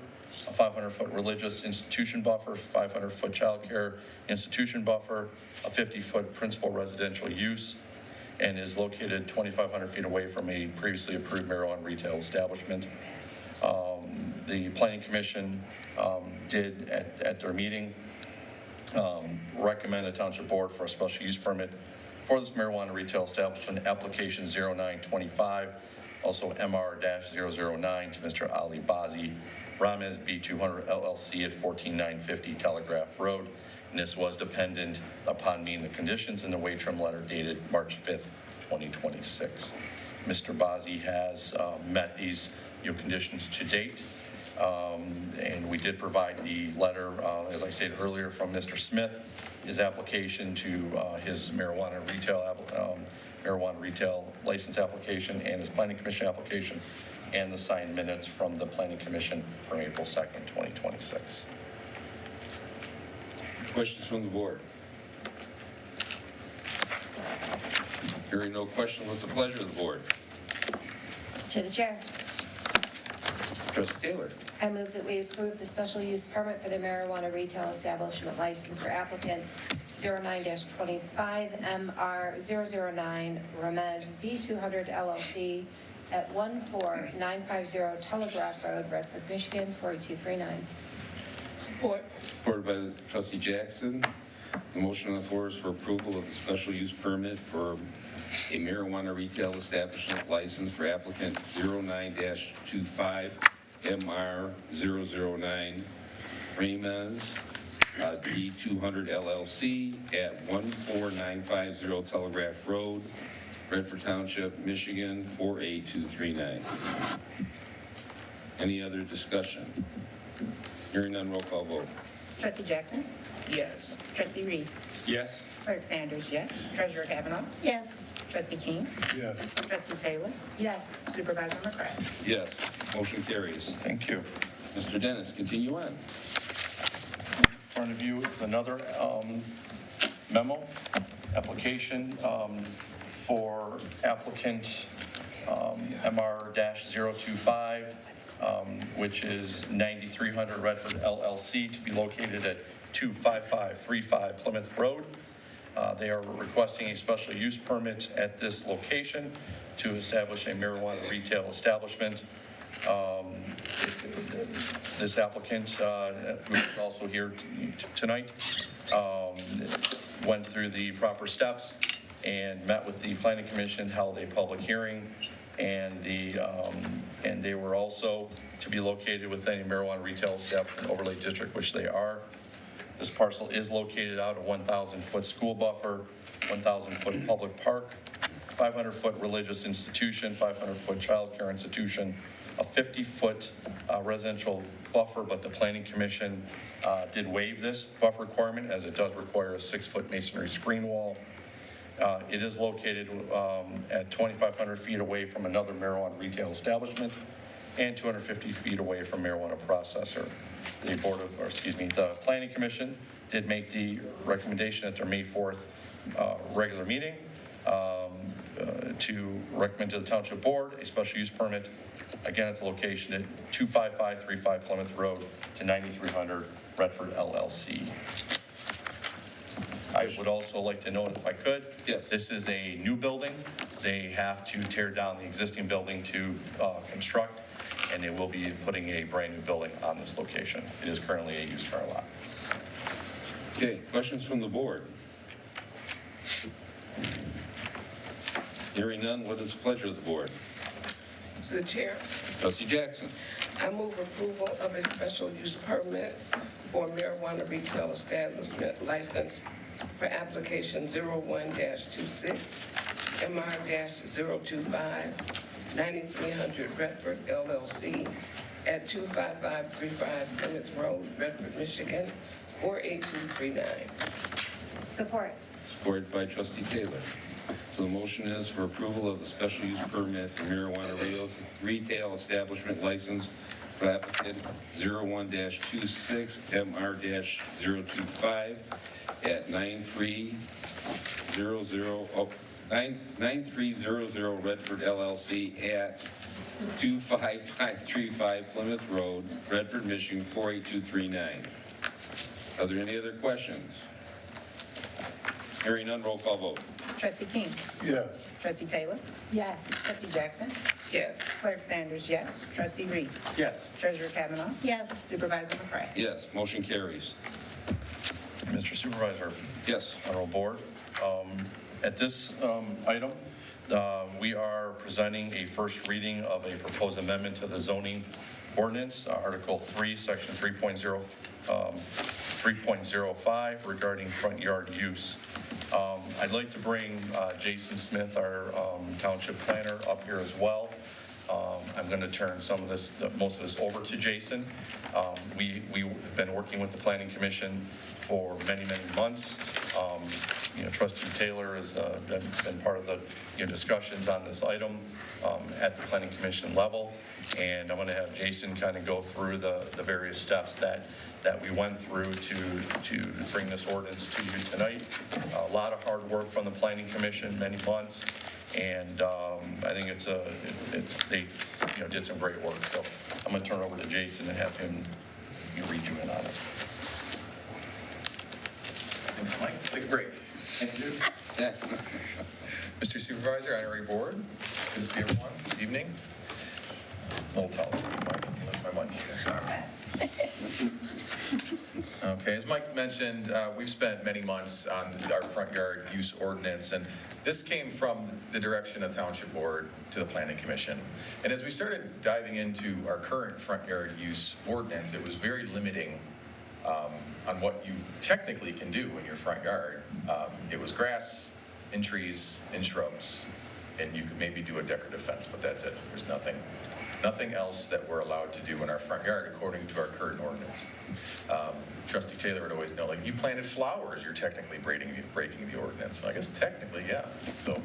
a 500-foot religious institution buffer, 500-foot childcare institution buffer, a 50-foot principal residential use, and is located 2,500 feet away from a previously approved marijuana retail establishment. The Planning Commission did, at their meeting, recommend a township board for a special use permit for this marijuana retail establishment, application 0925, also MR-009 to Mr. Ali Bazzi, Ramez B200 LLC at 14950 Telegraph Road. And this was dependent upon meeting the conditions in the Waitrim letter dated March 5th, 2026. Mr. Bazzi has met these conditions to date. And we did provide the letter, as I stated earlier, from Mr. Smith, his application to his marijuana retail license application and his Planning Commission application, and the signed minutes from the Planning Commission from April 2nd, 2026. Questions from the board? Hearing no question, what's the pleasure of the board? To the chair. Trustee Taylor. I move that we approve the special use permit for the marijuana retail establishment license for applicant 09-25 MR-009 Ramez B200 LLC at 14950 Telegraph Road, Redford, Michigan, 48239. Support. Supported by Trustee Jackson. The motion on the floor is for approval of the special use permit for a marijuana retail establishment license for applicant 09-25 MR-009 Ramez D200 LLC at 14950 Telegraph Road, Redford Township, Michigan, 48239. Any other discussion? Hearing none, roll call vote. Trustee Jackson? Yes. Trustee Reese. Yes. Clerk Sanders, yes. Treasurer Kavanaugh. Yes. Trustee King. Yes. Trustee Taylor. Yes. Supervisor McCray. Yes, motion carries. Thank you. Mr. Dennis, continue on. In front of you is another memo, application for applicant MR-025, which is 9300 Redford LLC, to be located at 25535 Plymouth Road. They are requesting a special use permit at this location to establish a marijuana retail establishment. This applicant, who is also here tonight, went through the proper steps and met with the planning commission, held a public hearing, and they were also to be located within a marijuana retail establishment overlay district, which they are. This parcel is located out of 1,000-foot school buffer, 1,000-foot public park, 500-foot religious institution, 500-foot childcare institution, a 50-foot residential buffer, but the planning commission did waive this buffer requirement, as it does require a 6-foot masonry screen wall. It is located at 2,500 feet away from another marijuana retail establishment and 250 feet away from marijuana processor. The the planning commission did make the recommendation at their May 4th regular meeting to recommend to the township board a special use permit, again at the location at 25535 Plymouth Road to 9300 Redford LLC. I would also like to note, if I could, Yes. this is a new building. They have to tear down the existing building to construct, and they will be putting a brand-new building on this location. It is currently a used car lot. Okay, questions from the board? Hearing none, what is the pleasure of the board? The chair, Trustee Jackson. I move approval of a special use permit for marijuana retail establishment license for application 01-26 MR-025 9300 Redford LLC at 25535 Plymouth Road, Redford, Michigan 48239. Support. Supported by Trustee Taylor. So the motion is for approval of the special use permit for marijuana retail establishment license for applicant 01-26 MR-025 at 9300 Redford LLC at 25535 Plymouth Road, Redford, Michigan 48239. Are there any other questions? Hearing none, roll call vote. Trustee King. Yes. Trustee Taylor. Yes. Trustee Jackson. Yes. Clerk Sanders, yes. Trustee Reese. Yes. Treasurer Kavanaugh. Yes. Supervisor McCray. Yes, motion carries. Mr. Supervisor, Yes. Honorable Board, at this item, we are presenting a first reading of a proposed amendment to the zoning ordinance, Article 3, Section 3.05, regarding front yard use. I'd like to bring Jason Smith, our township planner, up here as well. I'm going to turn most of this over to Jason. We've been working with the Planning Commission for many, many months. Trustee Taylor has been part of the discussions on this item at the Planning Commission level. And I'm going to have Jason kind of go through the various steps that we went through to bring this ordinance to you tonight. A lot of hard work from the Planning Commission, many months, and I think they did some great work. So I'm going to turn it over to Jason and have him read you in on it. Thanks, Mike. Take a break. Thank you. Mr. Supervisor, honorary board, good to see everyone. Good evening. A little taller, Mike. My mic. Sorry. Okay, as Mike mentioned, we've spent many months on our front yard use ordinance, and this came from the direction of Township Board to the Planning Commission. And as we started diving into our current front yard use ordinance, it was very limiting on what you technically can do in your front yard. It was grass and trees and shrubs, and you could maybe do a decorative fence, but that's it. There's nothing nothing else that we're allowed to do in our front yard according to our current ordinance. Trustee Taylor would always know, like, you planted flowers, you're technically breaking the ordinance. So I guess technically, yeah. So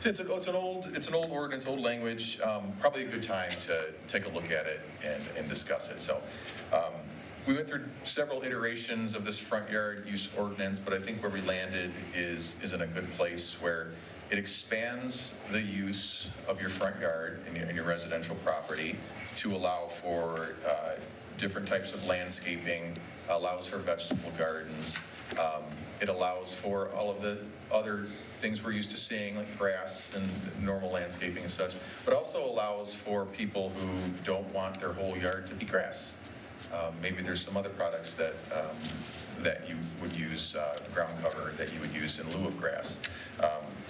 it's an old ordinance, old language, probably a good time to take a look at it and discuss it. So we went through several iterations of this front yard use ordinance, but I think where we landed is in a good place where it expands the use of your front yard in your residential property to allow for different types of landscaping, allows for vegetable gardens. It allows for all of the other things we're used to seeing, like grass and normal landscaping and such, but also allows for people who don't want their whole yard to be grass. Maybe there's some other products that you would use, ground cover, that you would use in lieu of grass.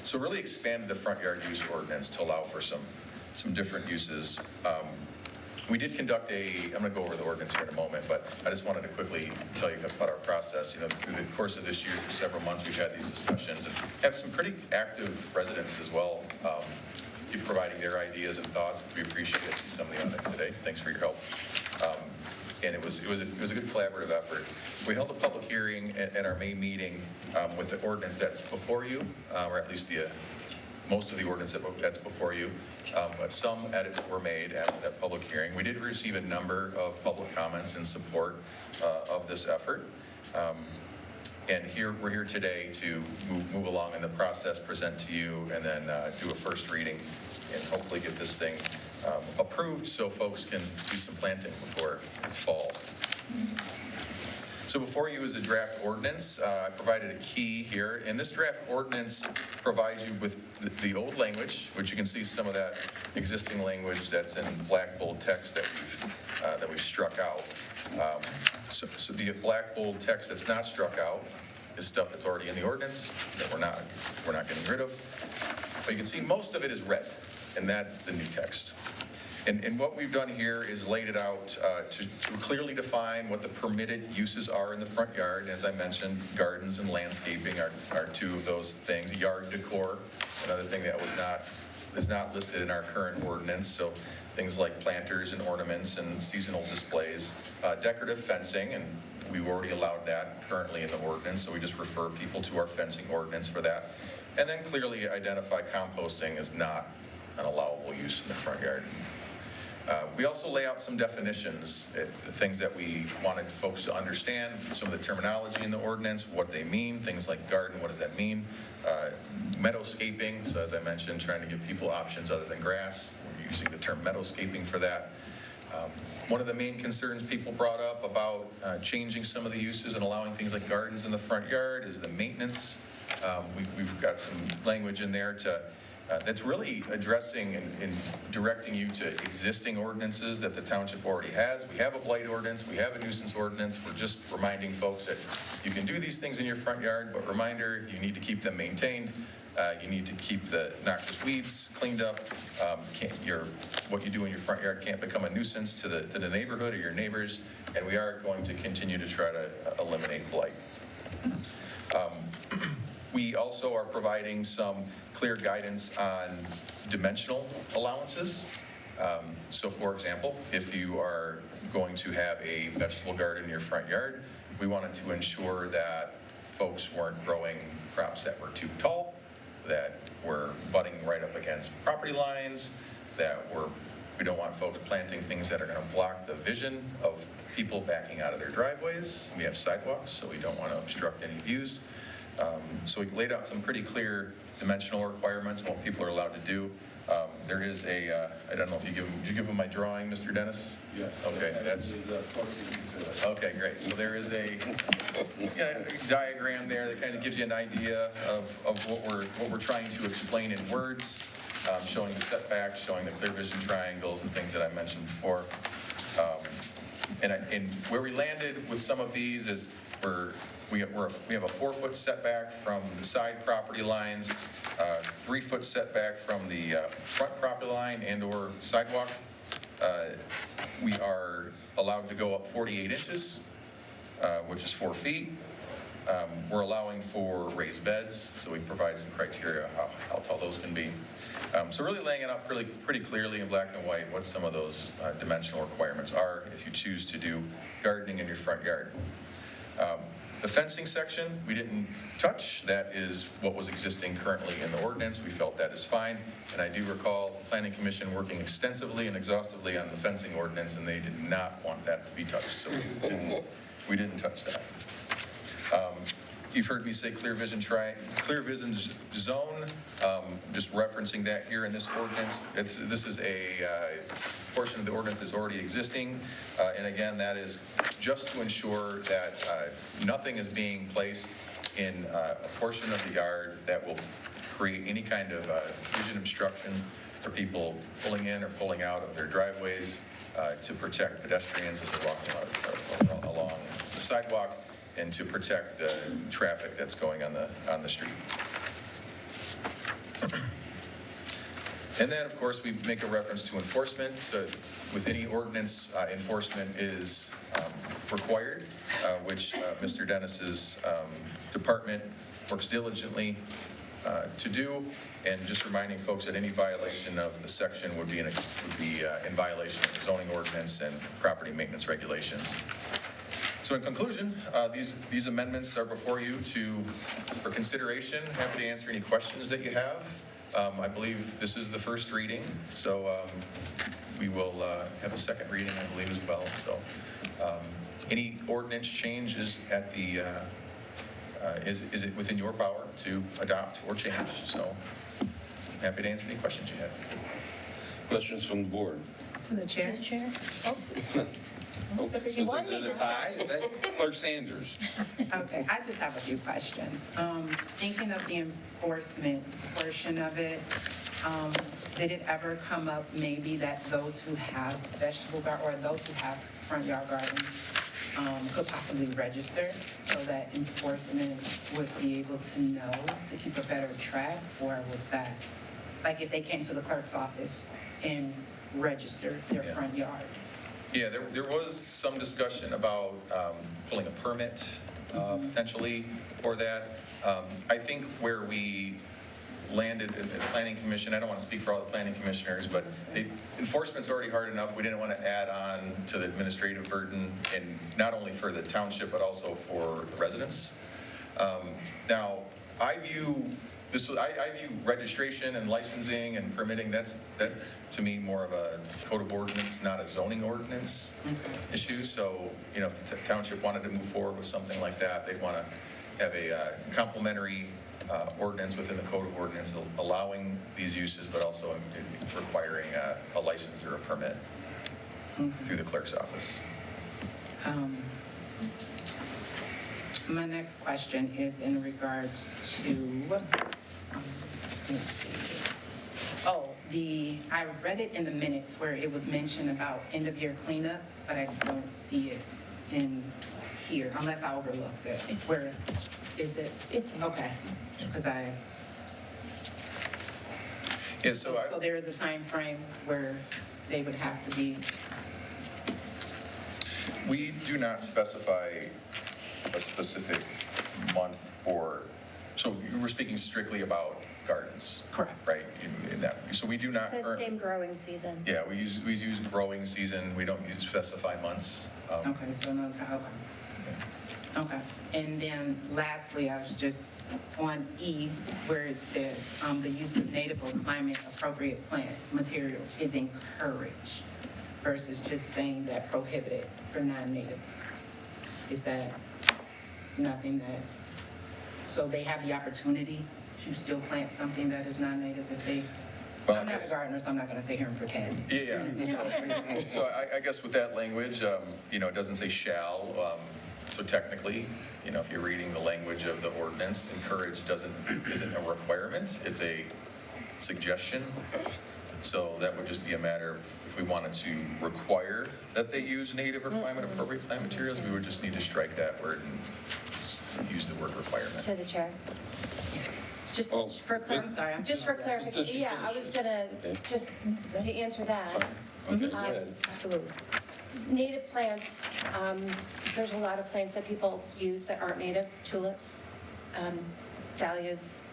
So really expanded the front yard use ordinance to allow for some different uses. We did conduct I'm going to go over the ordinance here in a moment, but I just wanted to quickly tell you about our process. You know, through the course of this year, for several months, we've had these discussions and have some pretty active residents as well, keep providing their ideas and thoughts. We appreciate it. See some of the audience today. Thanks for your help. And it was a good collaborative effort. We held a public hearing at our May meeting with the ordinance that's before you, or at least most of the ordinance that's before you. But some edits were made after that public hearing. We did receive a number of public comments in support of this effort. And we're here today to move along in the process, present to you, and then do a first reading and hopefully get this thing approved so folks can do some planting before it's fall. So before you is a draft ordinance. I provided a key here, and this draft ordinance provides you with the old language, which you can see some of that existing language that's in black bold text that we've struck out. So the black bold text that's not struck out is stuff that's already in the ordinance that we're not getting rid of. But you can see most of it is red, and that's the new text. And what we've done here is laid it out to clearly define what the permitted uses are in the front yard. And as I mentioned, gardens and landscaping are two of those things. Yard decor, another thing that is not listed in our current ordinance. So things like planters and ornaments and seasonal displays. Decorative fencing, and we've already allowed that currently in the ordinance, so we just refer people to our fencing ordinance for that. And then clearly identify composting as not an allowable use in the front yard. We also lay out some definitions, things that we wanted folks to understand, some of the terminology in the ordinance, what they mean, things like garden, what does that mean? Meadowscaping, so as I mentioned, trying to give people options other than grass. We're using the term meadowscaping for that. One of the main concerns people brought up about changing some of the uses and allowing things like gardens in the front yard is the maintenance. We've got some language in there that's really addressing and directing you to existing ordinances that the township already has. We have a blight ordinance, we have a nuisance ordinance. We're just reminding folks that you can do these things in your front yard, but reminder, you need to keep them maintained. You need to keep the noxious weeds cleaned up. What you do in your front yard can't become a nuisance to the neighborhood or your neighbors, and we are going to continue to try to eliminate blight. We also are providing some clear guidance on dimensional allowances. So for example, if you are going to have a vegetable garden in your front yard, we wanted to ensure that folks weren't growing crops that were too tall, that were butting right up against property lines, we don't want folks planting things that are going to block the vision of people backing out of their driveways. We have sidewalks, so we don't want to obstruct any views. So we laid out some pretty clear dimensional requirements on what people are allowed to do. There is I don't know if did you give them my drawing, Mr. Dennis? Yes. Okay, okay, great. So there is a diagram there that kind of gives you an idea of what we're trying to explain in words, showing the setbacks, showing the clear vision triangles and things that I mentioned before. And where we landed with some of these is we have a 4-foot setback from the side property lines, 3-foot setback from the front property line and/or sidewalk. We are allowed to go up 48 inches, which is 4 feet. We're allowing for raised beds, so we provide some criteria how tall those can be. So really laying it out pretty clearly in black and white what some of those dimensional requirements are if you choose to do gardening in your front yard. The fencing section, we didn't touch. That is what was existing currently in the ordinance. We felt that is fine. And I do recall the Planning Commission working extensively and exhaustively on the fencing ordinance, and they did not want that to be touched, so we didn't touch that. You've heard me say clear vision zone, just referencing that here in this ordinance. This is a portion of the ordinance that's already existing, and again, that is just to ensure that nothing is being placed in a portion of the yard that will create any kind of vision obstruction for people pulling in or pulling out of their driveways, to protect pedestrians as they're walking along the sidewalk, and to protect the traffic that's going on the street. And then, of course, we make a reference to enforcement. So with any ordinance, enforcement is required, which Mr. Dennis's department works diligently to do. And just reminding folks that any violation of the section would be in violation of the zoning ordinance and property maintenance regulations. So in conclusion, these amendments are before you for consideration. Happy to answer any questions that you have. I believe this is the first reading, so we will have a second reading, I believe, as well. So any ordinance changes at the, is it within your power to adopt or change? So happy to answer any questions you have. Questions from the board? To the chair. To the chair? Is that Clerk Sanders? Okay, I just have a few questions. Thinking of the enforcement portion of it, did it ever come up maybe that those who have vegetable garden or those who have front yard gardens could possibly register so that enforcement would be able to know to keep a better track? Or was that, like if they came to the clerk's office and registered their front yard? Yeah, there was some discussion about pulling a permit potentially for that. I think where we landed in the Planning Commission, I don't want to speak for all the planning commissioners, but enforcement's already hard enough. We didn't want to add on to the administrative burden, and not only for the township, but also for the residents. Now, I view registration and licensing and permitting, that's to me more of a code of ordinance, not a zoning ordinance issue. So, if the township wanted to move forward with something like that, they'd want to have a complementary ordinance within the code of ordinance allowing these uses, but also requiring a license or a permit through the clerk's office. My next question is in regards to, let's see. I read it in the minutes where it was mentioned about end of year cleanup, but I don't see it in here, unless I overlooked it. Where is it? It's okay, because Yeah, so there is a time frame where they would have to be. We do not specify a specific month so you were speaking strictly about gardens. Correct. Right, in that, so we do not. It says same growing season. Yeah, we use growing season, we don't specify months. Okay, so no time, okay. And then lastly, I was just on E, where it says, the use of native or climate appropriate plant materials is encouraged versus just saying that prohibited for non-native. Is that nothing that, so they have the opportunity to still plant something that is non-native if they, Well, I'm not a gardener, so I'm not gonna sit here and pretend. Yeah, so I guess with that language, it doesn't say shall, so technically, if you're reading the language of the ordinance, encourage isn't a requirement, it's a suggestion. So that would just be a matter of, if we wanted to require that they use native or climate appropriate plant materials, we would just need to strike that word and use the word requirement. To the chair. Just Oh, for I'm sorry, just for clarification, yeah, I was gonna, just to answer that. Okay, go ahead. Absolutely. Native plants, there's a lot of plants that people use that aren't native, tulips, dahlias,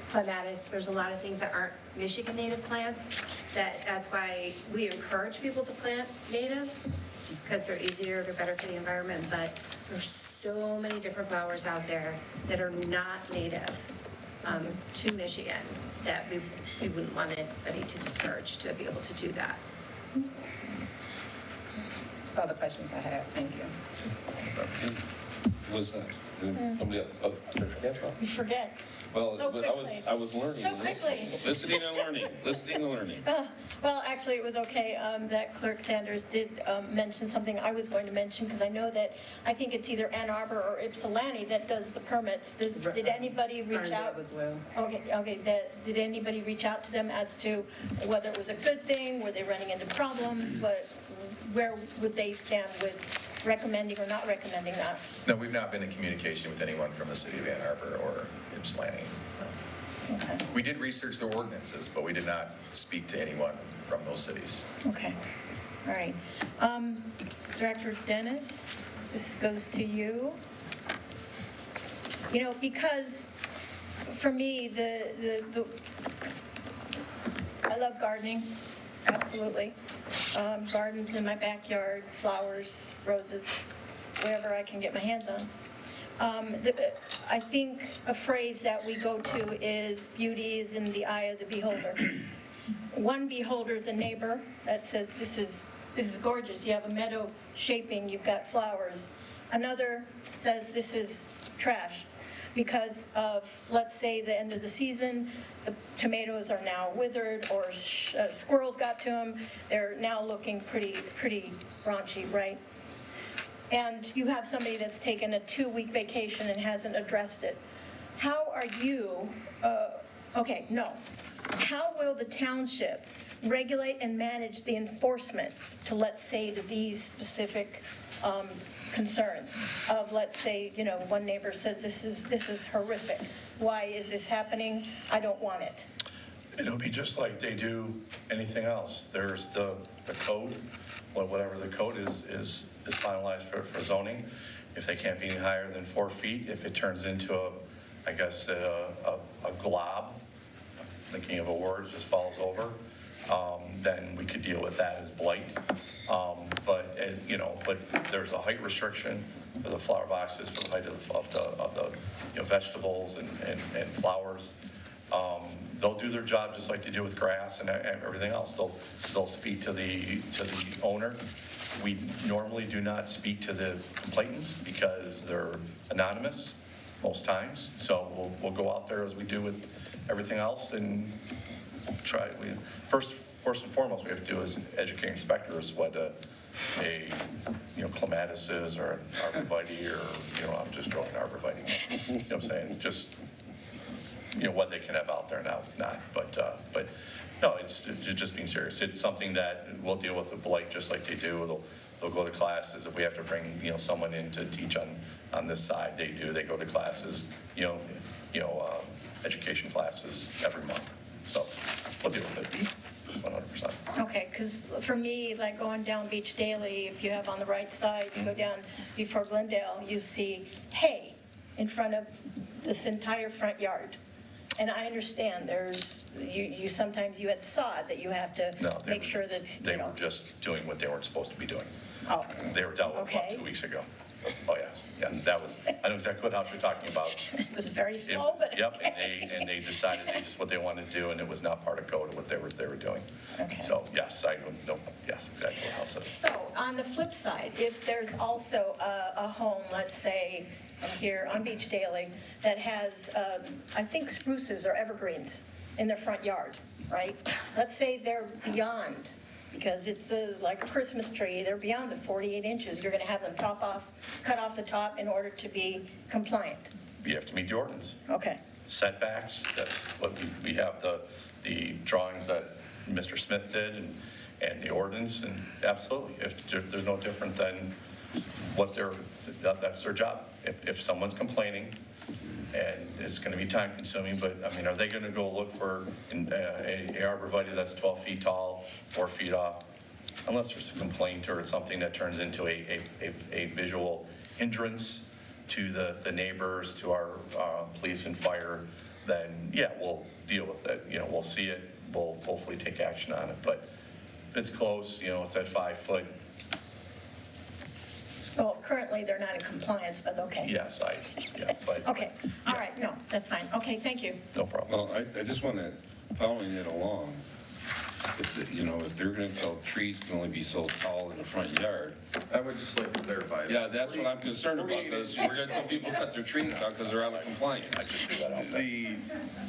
clematis. There's a lot of things that aren't Michigan native plants. That's why we encourage people to plant native, just because they're easier, they're better for the environment. But there's so many different flowers out there that are not native to Michigan that we wouldn't want anybody to discourage to be able to do that. That's all the questions I have. Thank you. Was that, somebody else, oh, Treasurer Cantwell? You forget. Well, So but quickly. I was learning. So quickly. Listening and learning. Well, actually, it was okay that Clerk Sanders did mention something I was going to mention, because I know that, I think it's either Ann Arbor or Ypsilanti that does the permits. Did anybody reach out? As well. Okay, did anybody reach out to them as to whether it was a good thing? Were they running into problems? Where would they stand with recommending or not recommending that? No, we've not been in communication with anyone from the city of Ann Arbor or Ypsilanti. No. Okay. We did research their ordinances, but we did not speak to anyone from those cities. Okay, all right. Director Dennis, this goes to you. You know, because for me, I love gardening, absolutely. Gardens in my backyard, flowers, roses, whatever I can get my hands on. I think a phrase that we go to is beauty is in the eye of the beholder. One beholder is a neighbor that says, this is gorgeous. You have a meadow shaping, you've got flowers. Another says, this is trash because of, let's say, the end of the season, the tomatoes are now withered, or squirrels got to them. They're now looking pretty raunchy, right? And you have somebody that's taken a 2-week vacation and hasn't addressed it. How are you, how will the township regulate and manage the enforcement to, let's say, to these specific concerns of, let's say, you know, one neighbor says this is horrific. Why is this happening? I don't want it. It'll be just like they do anything else. There's the code, whatever the code is finalized for zoning. If they can't be any higher than 4 feet, if it turns into a glob, thinking of a word, just falls over, then we could deal with that as blight. But there's a height restriction for the flower boxes, for the height of the vegetables and flowers. They'll do their job just like they do with grass and everything else. They'll speak to the owner. We normally do not speak to the complainants because they're anonymous most times. So we'll go out there as we do with everything else and try. First and foremost, we have to do is educate inspectors what clematis is, or an arborvitae, or I'm just throwing arborvitae. You know what I'm saying? Just what they can have out there now, not. But no, it's just being serious. It's something that we'll deal with blight just like they do. They'll go to classes. If we have to bring someone in to teach on this side, they do. They go to classes, education classes every month. So we'll deal with it 100%. Okay, because for me, like going down Beach Daily, if you have on the right side, you go down before Glendale, you see hay in front of this entire front yard. And I understand there's, sometimes you had sod that you have to make sure that's, They were just doing what they weren't supposed to be doing. Oh, They were dealt with about Okay. 2 weeks ago. Oh, yeah. Yeah, that was, I know exactly what house you're talking about. it was very slow, but. Yep, and they decided what they wanted to do, and it was not part of code of what they were doing. Okay. So, yes, yes, exactly what house it is. So on the flip side, if there's also a home, let's say here on Beach Daily, that has, I think spruces or evergreens in their front yard, right? Let's say they're beyond, because it's like a Christmas tree, they're beyond the 48 inches. You're going to have them cut off the top in order to be compliant. You have to meet the ordinance. Okay. Setbacks, that's what we have, the drawings that Mr. Smith did and the ordinance, and absolutely, if there's no different than what that's their job. If someone's complaining, and it's going to be time consuming, but I mean, are they going to go look for an arborvitae that's 12 feet tall, 4 feet off? unless there's a complaint or it's something that turns into a visual hindrance to the neighbors, to our police and fire, then, yeah, we'll deal with it. You know, we'll see it, we'll hopefully take action on it. But if it's close, you know, it's at 5 foot, Well, currently, they're not in compliance, but okay. yes, but. Okay, all right, no, that's fine. Okay, thank you. No problem. Well, I just want to, following it along, you know, if they're going to tell trees can only be so tall in the front yard, I would just like to clarify. yeah, that's what I'm concerned about, because we're going to tell people to cut their trees down because they're out of compliance. I just threw that out there.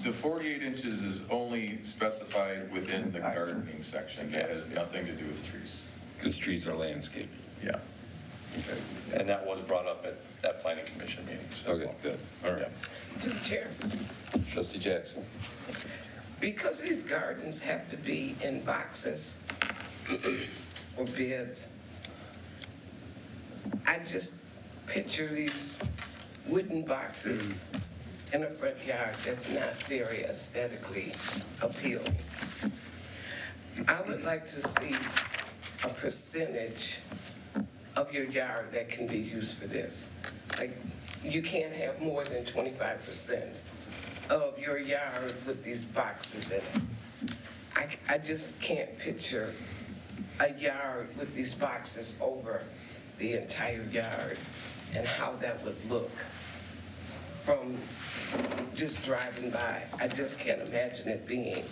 The 48 inches is only specified within the gardening section. It has nothing to do with trees. Because trees are landscaped. Yeah. Okay. And that was brought up at that planning commission meeting. So, Okay, good. All right. To the chair. Trustee Jackson. Because these gardens have to be in boxes or beds, I just picture these wooden boxes in a front yard that's not very aesthetically appealing. I would like to see a percentage of your yard that can be used for this. Like, you can't have more than 25% of your yard with these boxes in it. I just can't picture a yard with these boxes over the entire yard and how that would look from just driving by. I just can't imagine it being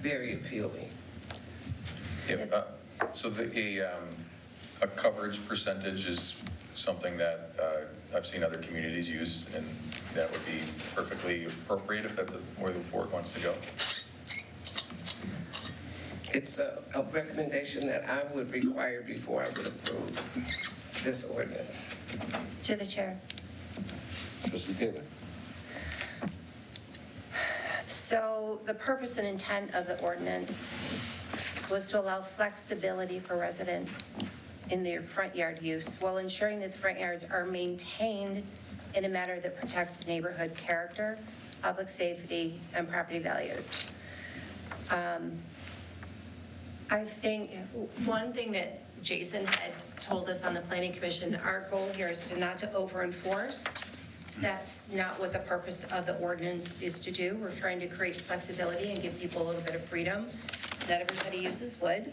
very appealing. So a coverage percentage is something that I've seen other communities use, and that would be perfectly appropriate if that's where the board wants to go. It's a recommendation that I would require before I would approve this ordinance. To the chair. Trustee Taylor. So the purpose and intent of the ordinance was to allow flexibility for residents in their front yard use while ensuring that the front yards are maintained in a manner that protects the neighborhood character, public safety, and property values. I think one thing that Jason had told us on the planning commission, our goal here is to not to over-enforce. That's not what the purpose of the ordinance is to do. We're trying to create flexibility and give people a little bit of freedom. Not everybody uses wood.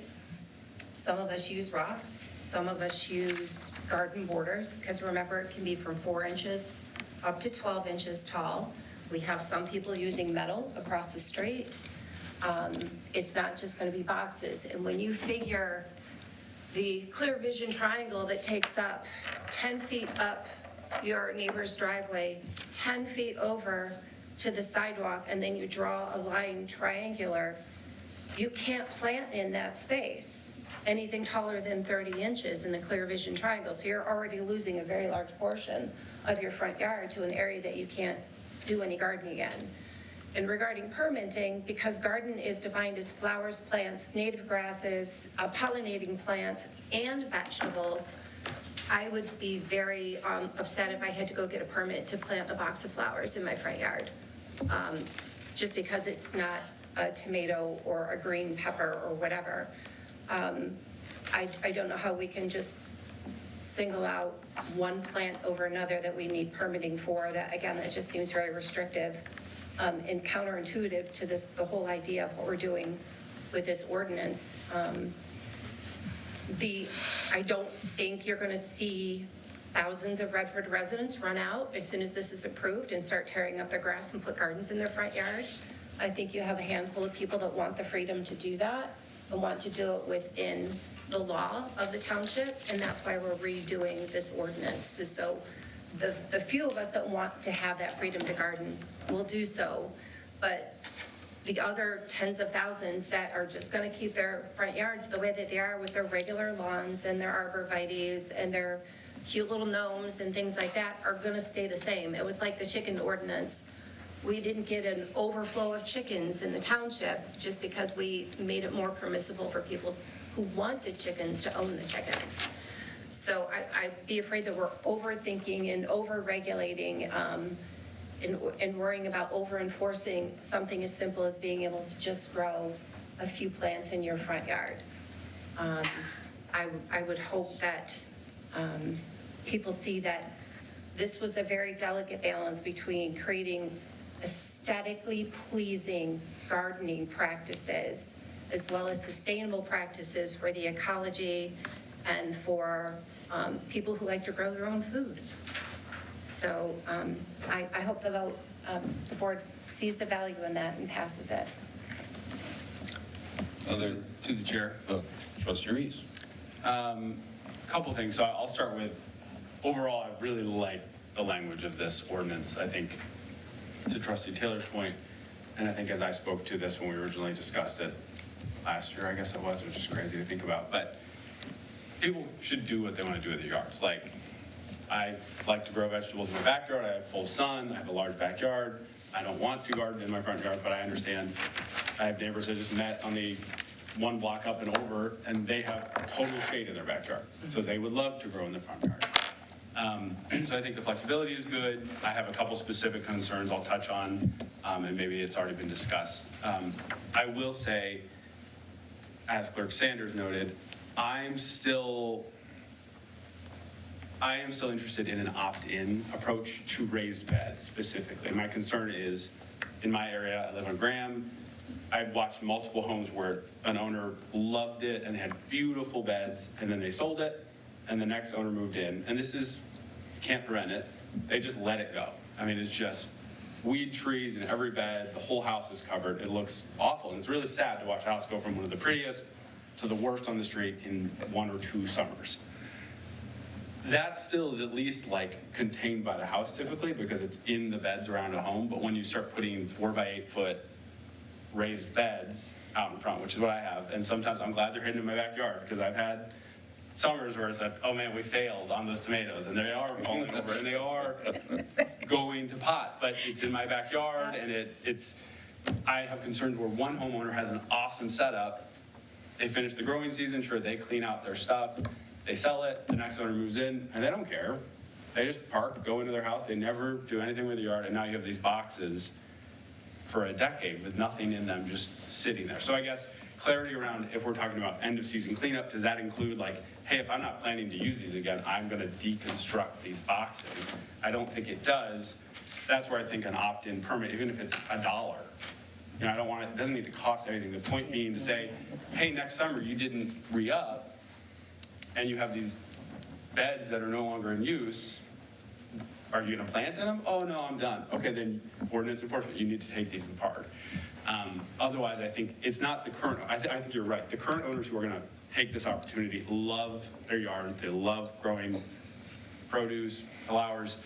Some of us use rocks. Some of us use garden borders, because remember, it can be from 4 inches up to 12 inches tall. We have some people using metal across the street. It's not just going to be boxes. And when you figure the clear vision triangle that takes up 10 feet up your neighbor's driveway, 10 feet over to the sidewalk, and then you draw a line triangular, you can't plant in that space anything taller than 30 inches in the clear vision triangle. So you're already losing a very large portion of your front yard to an area that you can't do any gardening in. And regarding permitting, because garden is defined as flowers, plants, native grasses, pollinating plants, and vegetables, I would be very upset if I had to go get a permit to plant a box of flowers in my front yard. Just because it's not a tomato or a green pepper or whatever. I don't know how we can just single out one plant over another that we need permitting for. That, again, that just seems very restrictive and counterintuitive to the whole idea of what we're doing with this ordinance. I don't think you're going to see thousands of Redford residents run out as soon as this is approved and start tearing up their grass and put gardens in their front yard. I think you have a handful of people that want the freedom to do that and want to do it within the law of the township, and that's why we're redoing this ordinance. So the few of us that want to have that freedom to garden will do so, but the other tens of thousands that are just going to keep their front yards the way that they are with their regular lawns and their arborvitaes and their cute little gnomes and things like that are going to stay the same. It was like the chicken ordinance. We didn't get an overflow of chickens in the township just because we made it more permissible for people who wanted chickens to own the chickens. So I'd be afraid that we're overthinking and over-regulating and worrying about over-enforcing something as simple as being able to just grow a few plants in your front yard. I would hope that people see that this was a very delicate balance between creating aesthetically pleasing gardening practices as well as sustainable practices for the ecology and for people who like to grow their own food. So I hope the board sees the value in that and passes it. Other, To the chair. Trustee Reese. Couple things. So I'll start with, overall, I really like the language of this ordinance. I think, to Trustee Taylor's point, and I think as I spoke to this when we originally discussed it last year, I guess it was, which is crazy to think about, but people should do what they want to do with their yards. Like, I like to grow vegetables in my backyard. I have full sun. I have a large backyard. I don't want to garden in my front yard, but I understand. I have neighbors I just met on the one block up and over, and they have total shade in their backyard. So they would love to grow in the front yard. So I think the flexibility is good. I have a couple specific concerns I'll touch on, and maybe it's already been discussed. I will say, as Clerk Sanders noted, I am still interested in an opt-in approach to raised beds specifically. My concern is, in my area, I live on Graham. I've watched multiple homes where an owner loved it and had beautiful beds, and then they sold it, and the next owner moved in. And this is, can't prevent it. They just let it go. I mean, it's just weed trees in every bed. The whole house is covered. It looks awful. And it's really sad to watch a house go from one of the prettiest to the worst on the street in 1 or 2 summers. That still is at least like contained by the house typically because it's in the beds around a home. But when you start putting 4 by 8 foot raised beds out in front, which is what I have, and sometimes I'm glad they're hidden in my backyard because I've had summers where it's like, oh man, we failed on those tomatoes, and they are falling over, and they are going to pot, but it's in my backyard, and I have concerns where one homeowner has an awesome setup. They finish the growing season, sure, they clean out their stuff, they sell it, the next owner moves in, and they don't care. They just park, go into their house, they never do anything with the yard, and now you have these boxes for a decade with nothing in them, just sitting there. So I guess clarity around, if we're talking about end of season cleanup, does that include like, hey, if I'm not planning to use these again, I'm gonna deconstruct these boxes? I don't think it does. That's where I think an opt-in permit, even if it's $1, I don't want it doesn't need to cost anything. The point being to say, hey, next summer you didn't re-up and you have these beds that are no longer in use. Are you gonna plant in them? Oh no, I'm done. Okay, then ordinance enforcement, you need to take these apart. Otherwise, I think it's not the current, I think you're right. The current owners who are gonna take this opportunity love their yard, they love growing produce, flowers.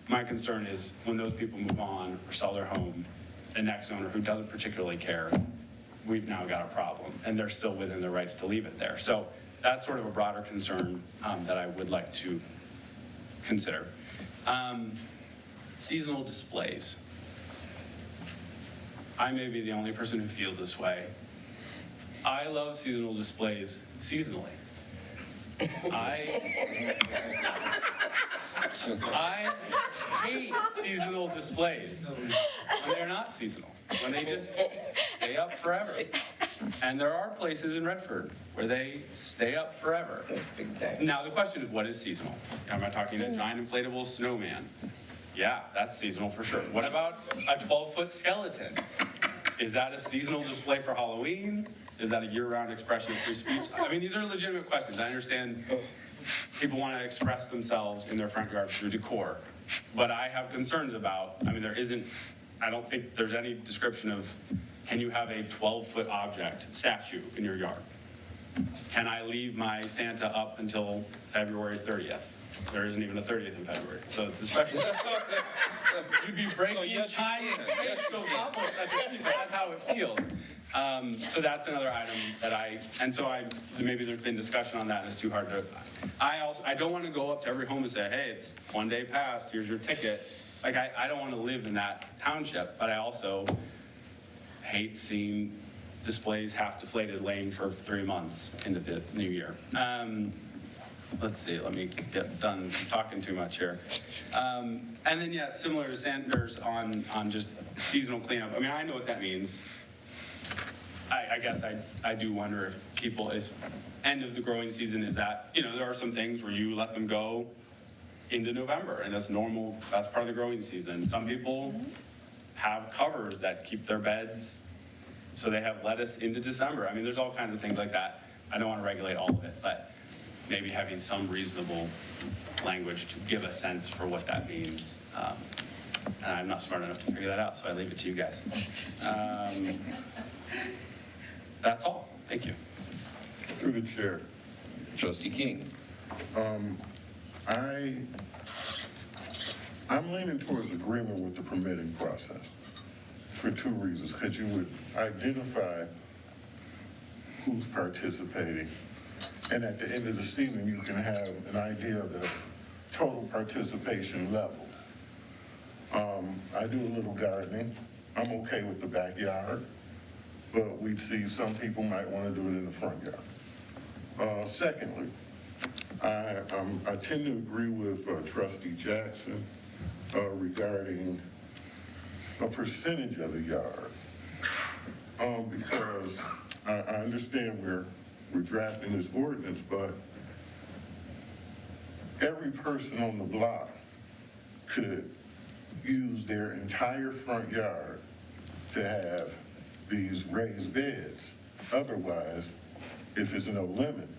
My concern is when those people move on or sell their home, the next owner who doesn't particularly care, we've now got a problem, and they're still within their rights to leave it there. So that's sort of a broader concern that I would like to consider. Seasonal displays. I may be the only person who feels this way. I love seasonal displays seasonally. I hate seasonal displays when they're not seasonal, when they just stay up forever. And there are places in Redford where they stay up forever. Now, the question is, what is seasonal? Am I talking a giant inflatable snowman? Yeah, that's seasonal for sure. What about a 12-foot skeleton? Is that a seasonal display for Halloween? Is that a year-round expression of free speech? I mean, these are legitimate questions. I understand people want to express themselves in their front yard through decor. But I have concerns about, I mean, I don't think there's any description of, can you have a 12-foot object, statue in your yard? Can I leave my Santa up until February 30th? There isn't even a 30th in February, so it's a special. You'd be breaking time and space to accomplish such a thing, but that's how it feels. So that's another item that maybe there's been discussion on that, and it's too hard to, I don't want to go up to every home and say, hey, it's one day past, here's your ticket. Like, I don't want to live in that township, but I also hate seeing displays half deflated laying for 3 months into the new year. Let's see, let me get done talking too much here. And then, yeah, similar to Sanders on just seasonal cleanup. I mean, I know what that means. I guess I do wonder if people, if end of the growing season is that, there are some things where you let them go into November, and that's normal, that's part of the growing season. Some people have covers that keep their beds, so they have lettuce into December. I mean, there's all kinds of things like that. I don't want to regulate all of it, but maybe having some reasonable language to give a sense for what that means. And I'm not smart enough to figure that out, so I leave it to you guys. That's all. Thank you. Through the chair. Trustee King. I'm leaning towards agreement with the permitting process for two reasons, because you would identify who's participating, and at the end of the season, you can have an idea of the total participation level. I do a little gardening. I'm okay with the backyard, but we'd see some people might want to do it in the front yard. Secondly, I tend to agree with Trustee Jackson regarding a percentage of the yard. Because I understand we're drafting this ordinance, but every person on the block could use their entire front yard to have these raised beds. Otherwise, if it's no limit,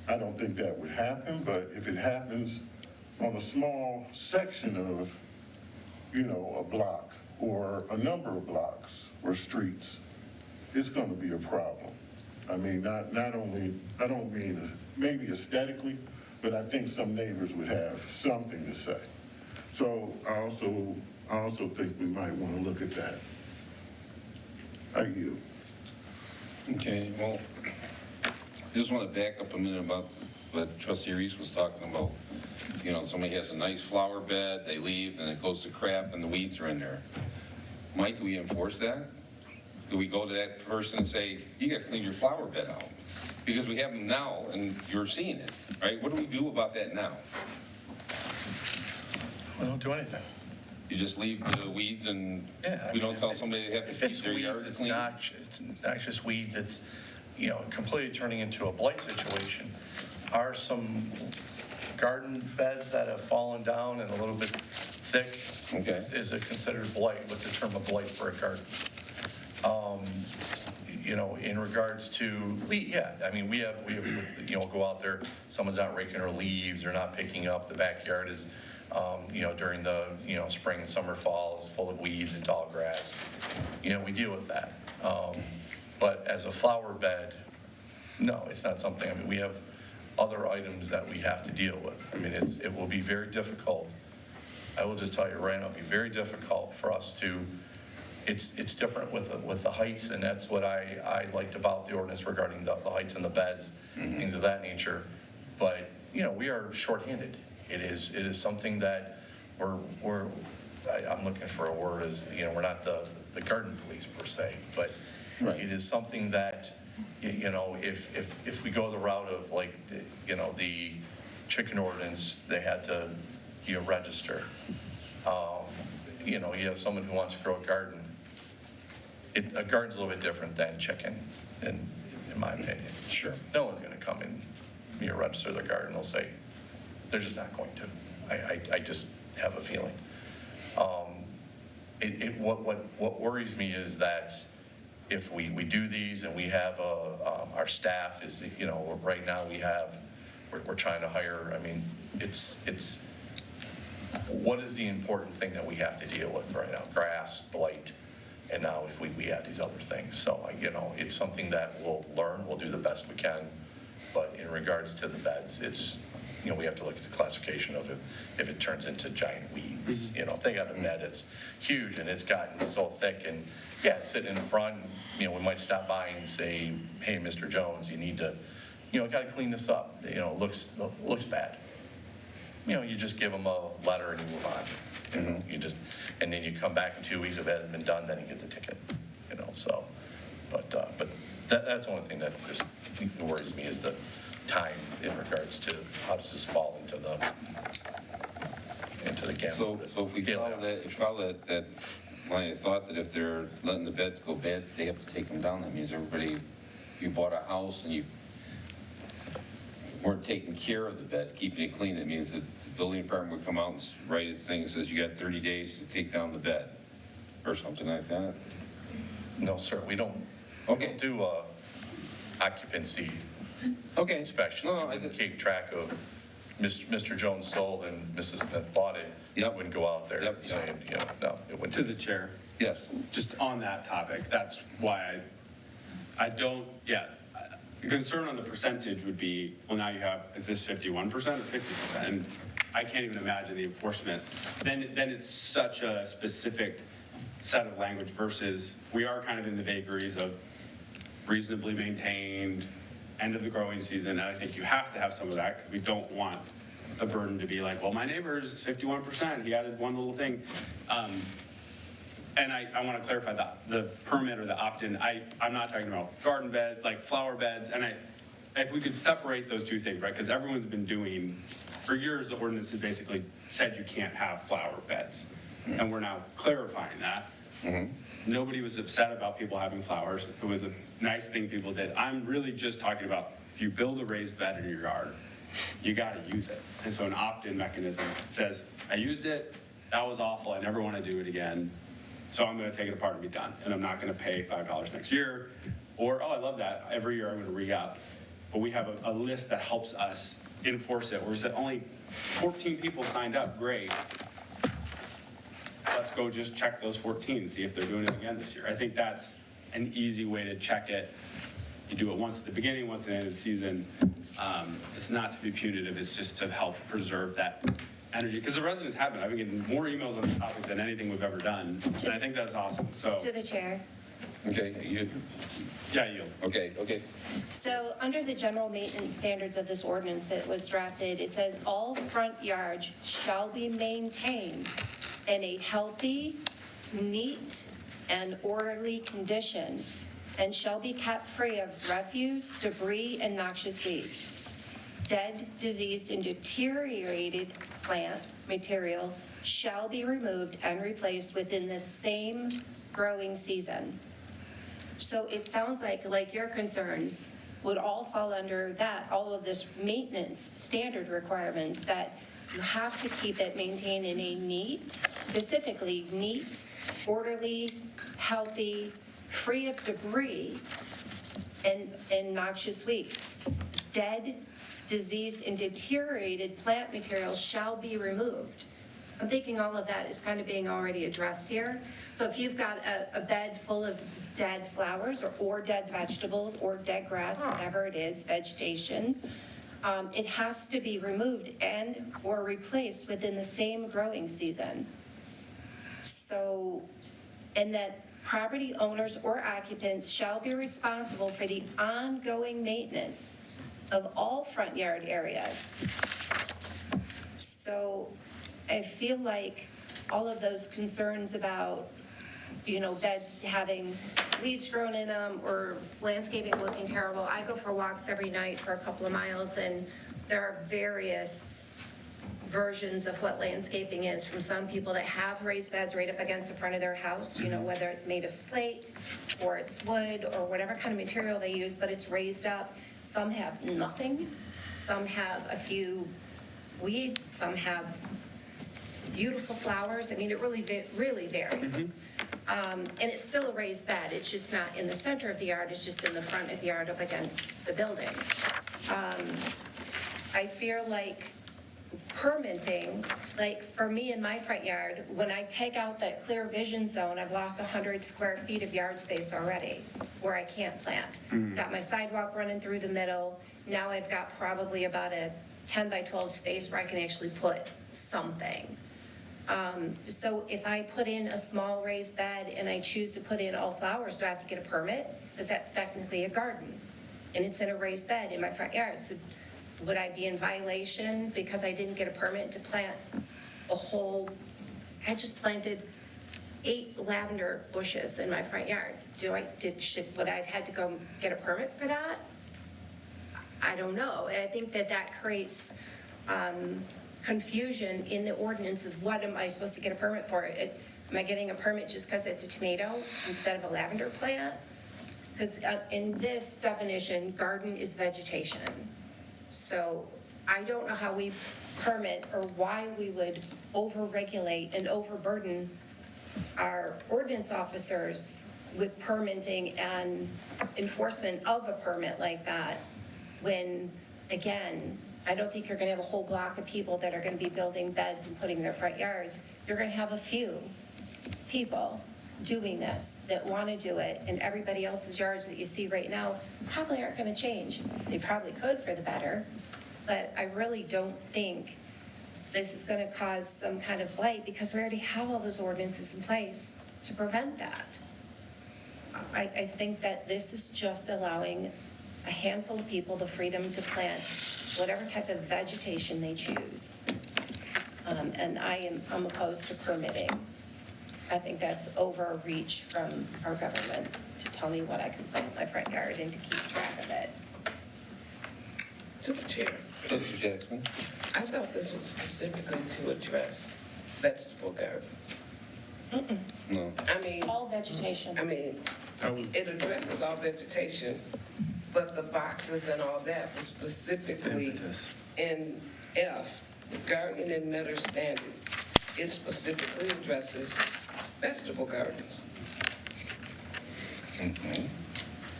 I don't think that would happen, but if it happens on a small section of, a block or a number of blocks or streets, it's going to be a problem. I mean, not only, I don't mean maybe aesthetically, but I think some neighbors would have something to say. So I also think we might want to look at that. How you? Okay, well, I just want to back up a minute about what Trustee Reese was talking about. Somebody has a nice flower bed, they leave, and it goes to crap, and the weeds are in there. Mike, do we enforce that? Do we go to that person and say, you got to clean your flower bed out? Because we have them now, and you're seeing it, right? What do we do about that now? We don't do anything. You just leave the weeds, and Yeah, I we mean, don't tell somebody they have to If keep it's their weeds, yards it's clean? not just weeds, it's, completely turning into a blight situation. Are some garden beds that have fallen down and a little bit thick? Okay. Is it considered blight? What's the term of blight for a garden? In regards to, we have, go out there, someone's not raking their leaves, they're not picking up, the backyard is, during the, spring and summer, fall is full of weeds and tall grass. We deal with that. But as a flower bed, no, it's not something, we have other items that we have to deal with. It will be very difficult. I will just tell you right now, it'll be very difficult for us to, it's different with the heights, and that's what I liked about the ordinance regarding the heights and the beds, things of that nature. But, we are shorthanded. It is something that I'm looking for a word, we're not the garden police per se, but Right. it is something that, if we go the route of the chicken ordinance, they had to, register. You have someone who wants to grow a garden. A garden's a little bit different than chicken, in my opinion. Sure. No one's gonna come and, register their garden, they'll say, they're just not going to. I just have a feeling. What worries me is that if we do these and we have, our staff is, right now we're trying to hire, it's, what is the important thing that we have to deal with right now? Grass, blight, and now if we add these other things. So, it's something that we'll learn, we'll do the best we can. But in regards to the beds, it's, we have to look at the classification of it, if it turns into giant weeds. If they got a bed that's huge and it's gotten so thick and, yeah, it's sitting in front, we might stop by and say, hey, Mr. Jones, you need to, got to clean this up. It looks bad. You just give them a letter and you move on. And then you come back in 2 weeks, if it hasn't been done, then he gets a ticket, so. But that's the only thing that just worries me is the time in regards to how does this fall into the gamut. So if we follow that line of thought that if they're letting the beds go bad, they have to take them down. That means everybody, if you bought a house and you weren't taking care of the bed, keeping it clean, that means that the building department would come out and write a thing that says you got 30 days to take down the bed, or something like that. No, sir, we don't do occupancy inspection. No, We wouldn't keep track of Mr. Jones sold and Mrs. Smith bought it. Yep. Wouldn't go out there Yep. saying, you know, no, it wouldn't. To the chair, Yes. just on that topic, that's why I don't, the concern on the percentage would be, well, now you have, is this 51% or 50%? And I can't even imagine the enforcement. Then it's such a specific set of language versus we are kind of in the vagaries of reasonably maintained, end of the growing season. And I think you have to have some of that because we don't want a burden to be like, well, my neighbor's 51%, he added one little thing. And I want to clarify that the permit or the opt-in, I'm not talking about garden beds, like flower beds. And if we could separate those two things, right? Because everyone's been doing, for years, the ordinance has basically said you can't have flower beds. And we're now clarifying that. Nobody was upset about people having flowers. It was a nice thing people did. I'm really just talking about if you build a raised bed in your yard, you got to use it. And so an opt-in mechanism says, I used it, that was awful, I never want to do it again. So I'm going to take it apart and be done. And I'm not going to pay $5 next year. Or, oh, I love that, every year I'm going to re-up. But we have a list that helps us enforce it. Where we said only 14 people signed up, great. Let's go just check those 14, see if they're doing it again this year. I think that's an easy way to check it. You do it once at the beginning, once at the end of the season. It's not to be punitive, it's just to help preserve that energy. Because the residents have been. I've been getting more emails on the topic than anything we've ever done. And I think that's awesome, so. To the chair. Okay, you, Yeah, you. okay. So under the general maintenance standards of this ordinance that was drafted, it says all front yards shall be maintained in a healthy, neat, and orderly condition, and shall be kept free of refuse, debris, and noxious weeds. Dead, diseased, and deteriorated plant material shall be removed and replaced within the same growing season. So it sounds like your concerns would all fall under that, all of this maintenance standard requirements that you have to keep it maintained in a neat, specifically neat, orderly, healthy, free of debris and noxious weeds. Dead, diseased, and deteriorated plant materials shall be removed. I'm thinking all of that is kind of being already addressed here. So if you've got a bed full of dead flowers or dead vegetables or dead grass, whatever it is, vegetation, it has to be removed and or replaced within the same growing season. So, and that property owners or occupants shall be responsible for the ongoing maintenance of all front yard areas. So I feel like all of those concerns about, beds having weeds grown in them or landscaping looking terrible. I go for walks every night for a couple of miles, and there are various versions of what landscaping is from some people that have raised beds right up against the front of their house, whether it's made of slate or it's wood or whatever kind of material they use, but it's raised up. Some have nothing. Some have a few weeds. Some have beautiful flowers. I mean, it really varies. And it's still a raised bed. It's just not in the center of the yard. It's just in the front of the yard up against the building. I feel like permitting, like for me in my front yard, when I take out that clear vision zone, I've lost 100 square feet of yard space already where I can't plant. Got my sidewalk running through the middle. Now I've got probably about a 10 by 12 space where I can actually put something. So if I put in a small raised bed and I choose to put in all flowers, do I have to get a permit? Because that's technically a garden and it's in a raised bed in my front yard. So would I be in violation because I didn't get a permit to plant a whole, I just planted 8 lavender bushes in my front yard. Would I have had to go get a permit for that? I don't know. I think that creates confusion in the ordinance of what am I supposed to get a permit for. Am I getting a permit just because it's a tomato instead of a lavender plant? Because in this definition, garden is vegetation. So I don't know how we permit or why we would over-regulate and overburden our ordinance officers with permitting and enforcement of a permit like that, when, again, I don't think you're gonna have a whole block of people that are gonna be building beds and putting in their front yards. You're gonna have a few people doing this that wanna do it, and everybody else's yards that you see right now probably aren't gonna change. They probably could for the better, but I really don't think this is gonna cause some kind of blight, because we already have all those ordinances in place to prevent that. I think that this is just allowing a handful of people the freedom to plant whatever type of vegetation they choose. And I'm opposed to permitting. I think that's overreach from our government to tell me what I can plant in my front yard and to keep track of it. To the chair. Trustee Jackson? I thought this was specifically to address vegetable gardens. No. I mean, All vegetation. I mean, it addresses all vegetation, but the boxes and all that was specifically in F, gardening and meadow standard. It specifically addresses vegetable gardens.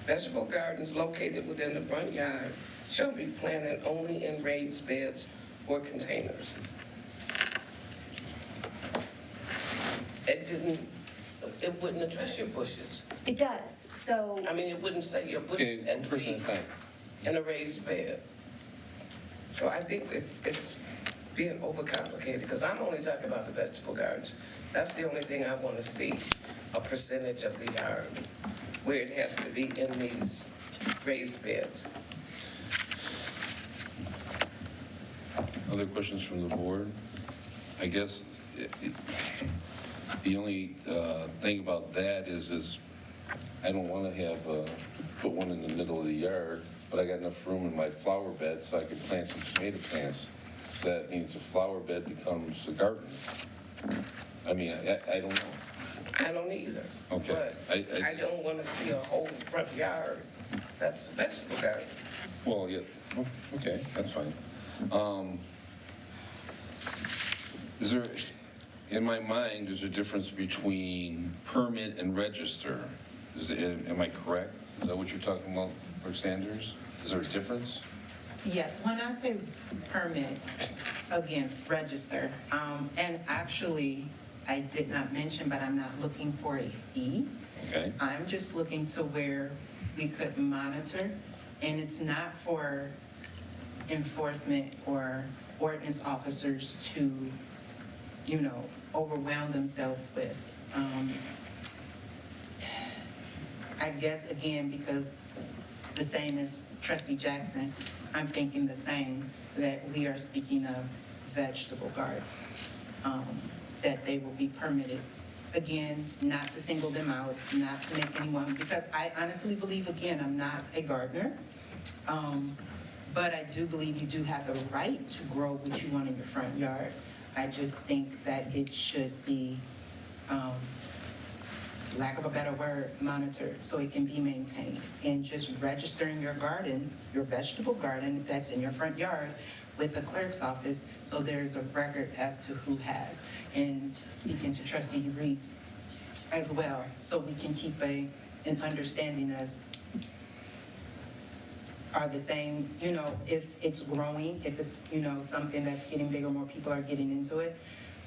Vegetable gardens located within the front yard shall be planted only in raised beds or containers. It wouldn't address your bushes. It does, so. I mean, it wouldn't say your Okay, bushes had to person be at a time. in a raised bed. So I think it's being overcomplicated, because I'm only talking about the vegetable gardens. That's the only thing I want to see, a percentage of the yard, where it has to be in these raised beds. Other questions from the board? I guess the only thing about that is I don't want to have, put one in the middle of the yard, but I got enough room in my flower bed so I could plant some tomato plants. That means the flower bed becomes a garden. I mean, I don't know. I don't either. Okay. But I don't want to see a whole front yard that's a vegetable garden. Well, yeah, okay, that's fine. Is there, in my mind, there's a difference between permit and register. Am I correct? Is that what you're talking about, Rick Sanders? Is there a difference? Yes, when I say permit, again, register, and actually, I did not mention, but I'm not looking for a fee. Okay. I'm just looking to where we could monitor, and it's not for enforcement or ordinance officers to, overwhelm themselves with. I guess, again, because the same as Trustee Jackson, I'm thinking the same, that we are speaking of vegetable gardens, that they will be permitted. Again, not to single them out, not to make anyone, because I honestly believe, again, I'm not a gardener, but I do believe you do have the right to grow what you want in your front yard. I just think that it should be, lack of a better word, monitored, so it can be maintained. And just registering your garden, your vegetable garden, if that's in your front yard, with the clerk's office, so there's a record as to who has. And speaking to Trustee Reese as well, so we can keep an understanding as are the same, if it's growing, if it's, something that's getting bigger, more people are getting into it.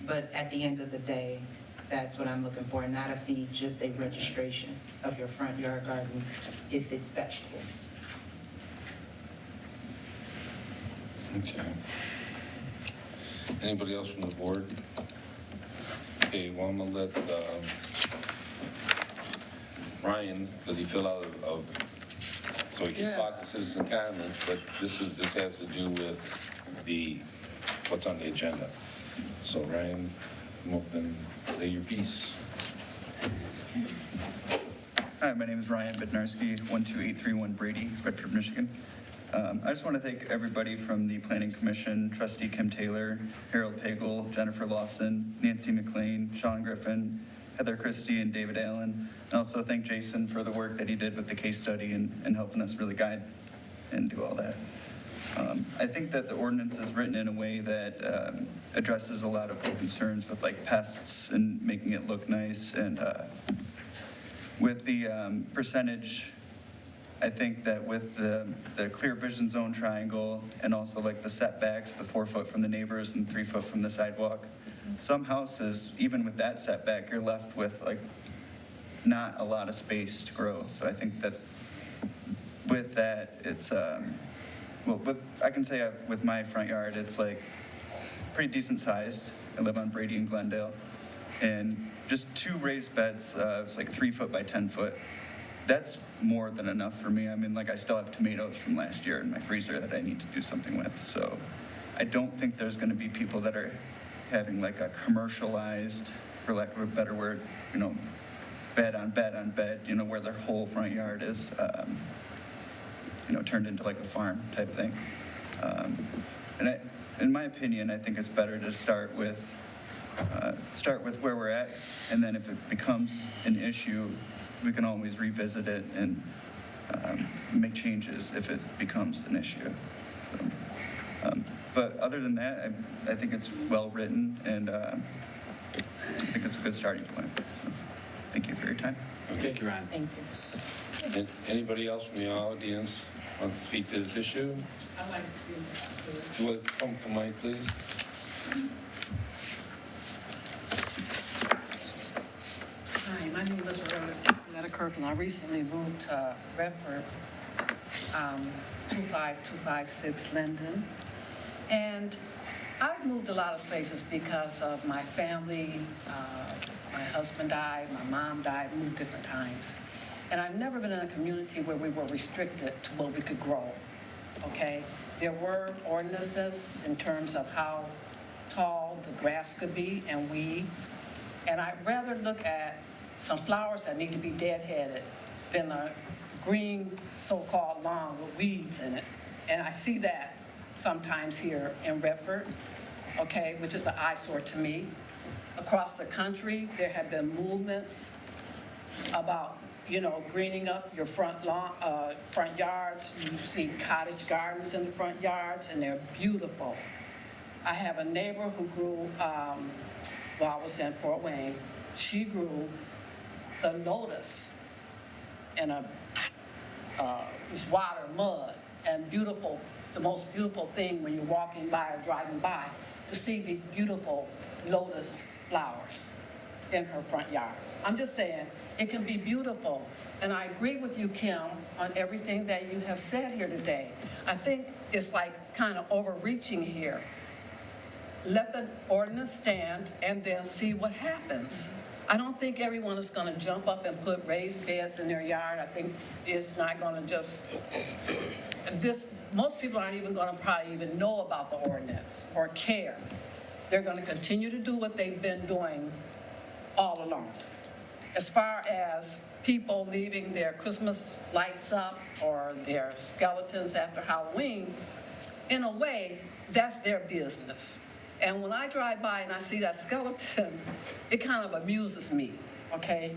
But at the end of the day, that's what I'm looking for, not a fee, just a registration of your front yard garden if it's vegetables. Okay. Anybody else from the board? Okay, well, I'm gonna let Ryan, because he filled out so he can talk to citizen comments, but this has to do with what's on the agenda. So Ryan, come up and say your piece. Hi, my name is Ryan Bednarski, 12831 Brady, Bedford, Michigan. I just want to thank everybody from the Planning Commission, Trustee Kim Taylor, Harold Pagel, Jennifer Lawson, Nancy McLean, Sean Griffin, Heather Christie and David Allen. And also thank Jason for the work that he did with the case study and helping us really guide and do all that. I think that the ordinance is written in a way that addresses a lot of the concerns with like pests and making it look nice. And with the percentage, I think that with the clear vision zone triangle and also like the setbacks, the 4 foot from the neighbors and 3 foot from the sidewalk, some houses, even with that setback, you're left with like not a lot of space to grow. So I think that with that, it's, I can say with my front yard, it's like pretty decent sized. I live on Brady and Glendale. And just 2 raised beds, it's like 3 foot by 10 foot. That's more than enough for me. I mean, like I still have tomatoes from last year in my freezer that I need to do something with. So I don't think there's going to be people that are having like a commercialized, for lack of a better word, bed on bed on bed, where their whole front yard is, turned into like a farm type thing. And in my opinion, I think it's better to start with where we're at, and then if it becomes an issue, we can always revisit it and make changes if it becomes an issue. So, but other than that, I think it's well written, and I think it's a good starting point. So, thank you for your time. Okay. Thank you, Ryan. Thank you. And anybody else from the audience want to speak to this issue? I'd like to speak. You want to come to mic, please? Hi, my name is Loretta Kirkland. I recently moved to Redford, 25256 Linden. And I've moved a lot of places because of my family. My husband died, my mom died, moved different times. And I've never been in a community where we were restricted to what we could grow, okay? There were ordinances in terms of how tall the grass could be and weeds. And I'd rather look at some flowers that need to be deadheaded than a green so-called lawn with weeds in it. And I see that sometimes here in Redford, okay, which is an eyesore to me. Across the country, there have been movements about, greening up your front lawn, front yards. You see cottage gardens in the front yards, and they're beautiful. I have a neighbor who grew, while I was in Fort Wayne, she grew the lotus in this water, mud, and beautiful, the most beautiful thing when you're walking by or driving by, to see these beautiful lotus flowers in her front yard. I'm just saying, it can be beautiful. And I agree with you, Kim, on everything that you have said here today. I think it's like kind of overreaching here. Let the ordinance stand and then see what happens. I don't think everyone is going to jump up and put raised beds in their yard. I think it's not going to just, most people aren't even going to probably even know about the ordinance or care. They're going to continue to do what they've been doing all along. As far as people leaving their Christmas lights up or their skeletons after Halloween, in a way, that's their business. And when I drive by and I see that skeleton, it kind of amuses me, okay?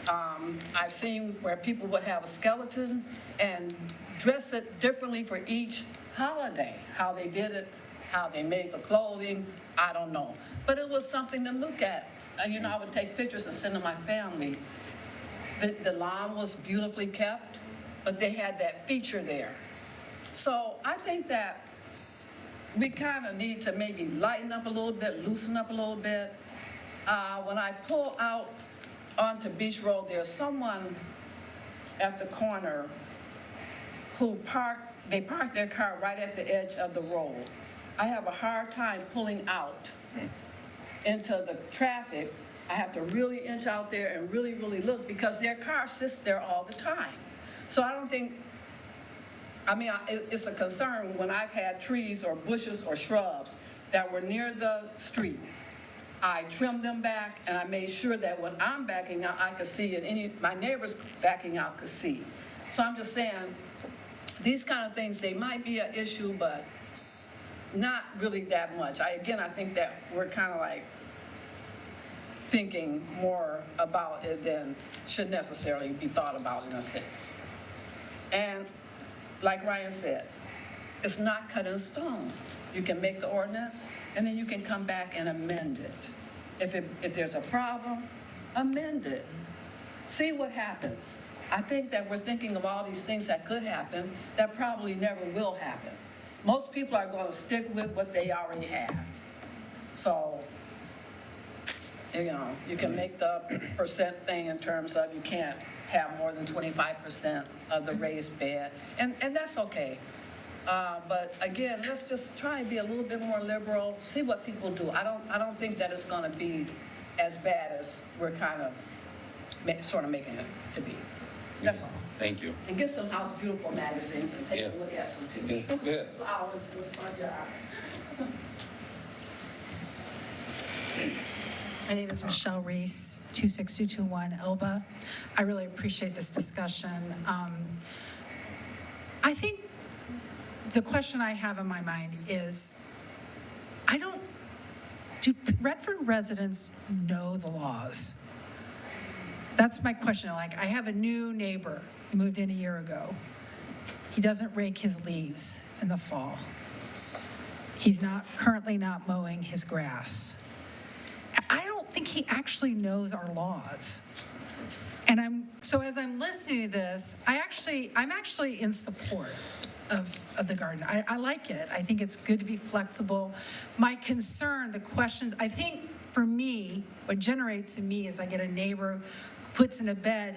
I've seen where people would have a skeleton and dress it differently for each holiday. How they did it, how they made the clothing, I don't know. But it was something to look at. And, I would take pictures and send to my family. The lawn was beautifully kept, but they had that feature there. So I think that we kind of need to maybe lighten up a little bit, loosen up a little bit. When I pull out onto Beach Road, there's someone at the corner who parked their car right at the edge of the road. I have a hard time pulling out into the traffic. I have to really inch out there and really, really look because their car sits there all the time. So I don't think, it's a concern when I've had trees or bushes or shrubs that were near the street. I trimmed them back and I made sure that when I'm backing out, I could see it. My neighbors backing out could see. So I'm just saying, these kind of things, they might be an issue, but not really that much. I think that we're kind of like thinking more about it than should necessarily be thought about in a sense. And like Ryan said, it's not cut in stone. You can make the ordinance, and then you can come back and amend it. If there's a problem, amend it. See what happens. I think that we're thinking of all these things that could happen that probably never will happen. Most people are going to stick with what they already have. So, you know, you can make the percent thing in terms of you can't have more than 25% of the raised bed, and that's okay. But again, let's just try and be a little bit more liberal, see what people do. I don't think that it's going to be as bad as we're kind of sort of making it to be. That's all. Thank you. And get some House Beautiful magazines and take a look at some pictures. Yeah. Flowers in the front yard. My name is Michelle Reese, 26221 Elba. I really appreciate this discussion. I think the question I have in my mind is, do Redford residents know the laws? That's my question. Like, I have a new neighbor who moved in a year ago. He doesn't rake his leaves in the fall. He's currently not mowing his grass. I don't think he actually knows our laws. And so as I'm listening to this, I'm actually in support of the garden. I like it. I think it's good to be flexible. My concern, the questions, I think for me, what generates in me is I get a neighbor who puts in a bed,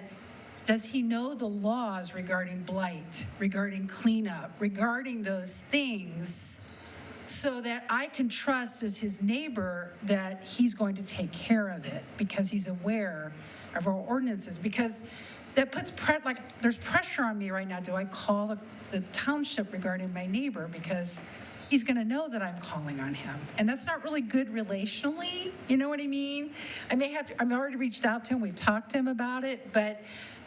does he know the laws regarding blight, regarding cleanup, regarding those things, so that I can trust as his neighbor that he's going to take care of it because he's aware of our ordinances? Because that puts there's pressure on me right now. Do I call the township regarding my neighbor because he's going to know that I'm calling on him? And that's not really good relationally. You know what I mean? I've already reached out to him. We've talked to him about it, but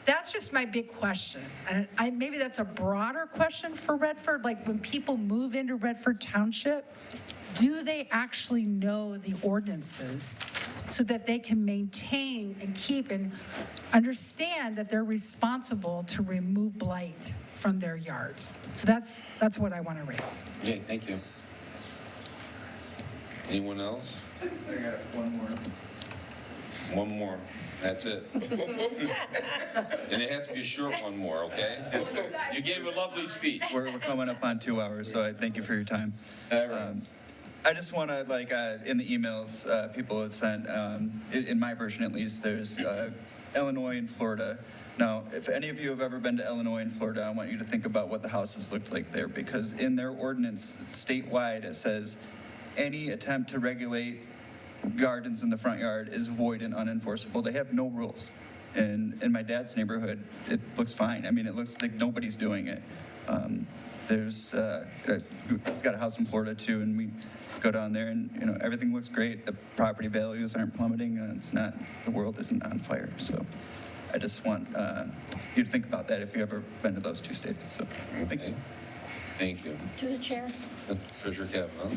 that's just my big question. And maybe that's a broader question for Redford. Like, when people move into Redford Township, do they actually know the ordinances so that they can maintain and keep and understand that they're responsible to remove blight from their yards? So that's what I want to raise. Okay, thank you. Anyone else? I got one more. One more. That's it. And it has to be a short one more, okay? You gave a lovely speech. We're coming up on 2 hours, so I thank you for your time. All right. I just want to, in the emails people had sent, in my version at least, there's Illinois and Florida. Now, if any of you have ever been to Illinois and Florida, I want you to think about what the houses looked like there, because in their ordinance, statewide, it says any attempt to regulate gardens in the front yard is void and unenforceable. They have no rules. And in my dad's neighborhood, it looks fine. I mean, it looks like nobody's doing it. He's got a house in Florida too, and we go down there and, everything looks great. The property values aren't plummeting, and the world isn't on fire. So I just want you to think about that if you've ever been to those two states. So thank you. Thank you. To the chair. Treasurer Kavanaugh.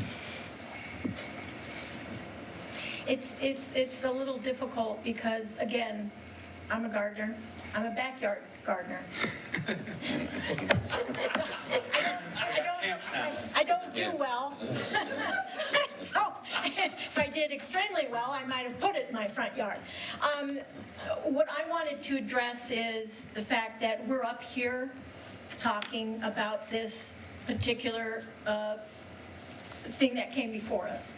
It's a little difficult because, again, I'm a gardener. I'm a backyard gardener. I don't do well. So if I did extremely well, I might have put it in my front yard. What I wanted to address is the fact that we're up here talking about this particular thing that came before us.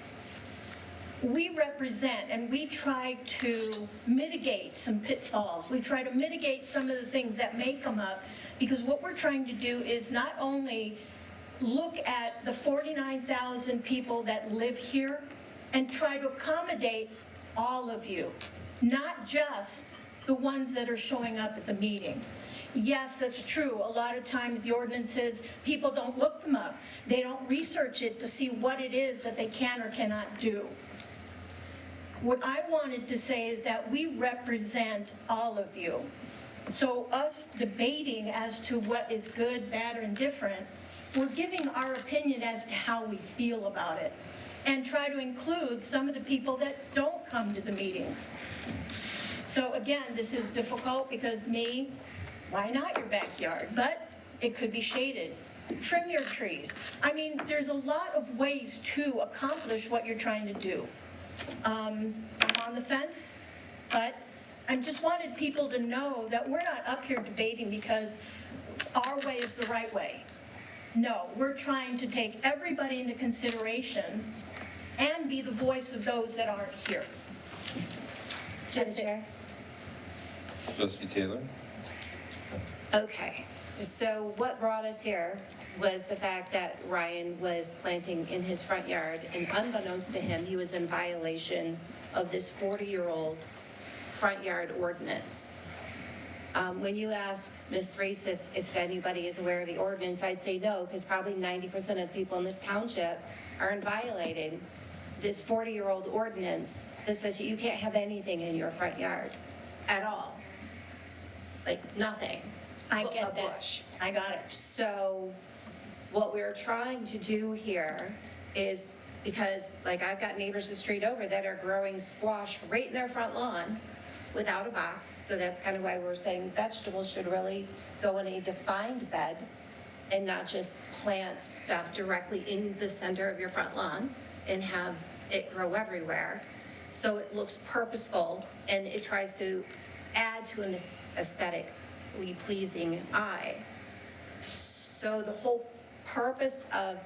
We represent and we try to mitigate some pitfalls. We try to mitigate some of the things that may come up, because what we're trying to do is not only look at the 49,000 people that live here and try to accommodate all of you, not just the ones that are showing up at the meeting. Yes, that's true. A lot of times the ordinances, people don't look them up. They don't research it to see what it is that they can or cannot do. What I wanted to say is that we represent all of you. So us debating as to what is good, bad, or indifferent, we're giving our opinion as to how we feel about it. and try to include some of the people that don't come to the meetings. So again, this is difficult because why not your backyard? But it could be shaded. Trim your trees. I mean, there's a lot of ways to accomplish what you're trying to do. I'm on the fence, but I just wanted people to know that we're not up here debating because our way is the right way. No, we're trying to take everybody into consideration and be the voice of those that aren't here. To the chair. Trustee Taylor? Okay, so what brought us here was the fact that Ryan was planting in his front yard, and unbeknownst to him, he was in violation of this 40-year-old front yard ordinance. When you ask Ms. Reese if anybody is aware of the ordinance, I'd say no, because probably 90% of the people in this township are violating this 40-year-old ordinance that says you can't have anything in your front yard at all. Like, nothing. I get A that. bush. I got it. So what we're trying to do here is, because like I've got neighbors the street over that are growing squash right in their front lawn without a box. So that's kind of why we're saying vegetables should really go in a defined bed and not just plant stuff directly in the center of your front lawn and have it grow everywhere. So it looks purposeful and it tries to add to an aesthetically pleasing eye. So the whole purpose of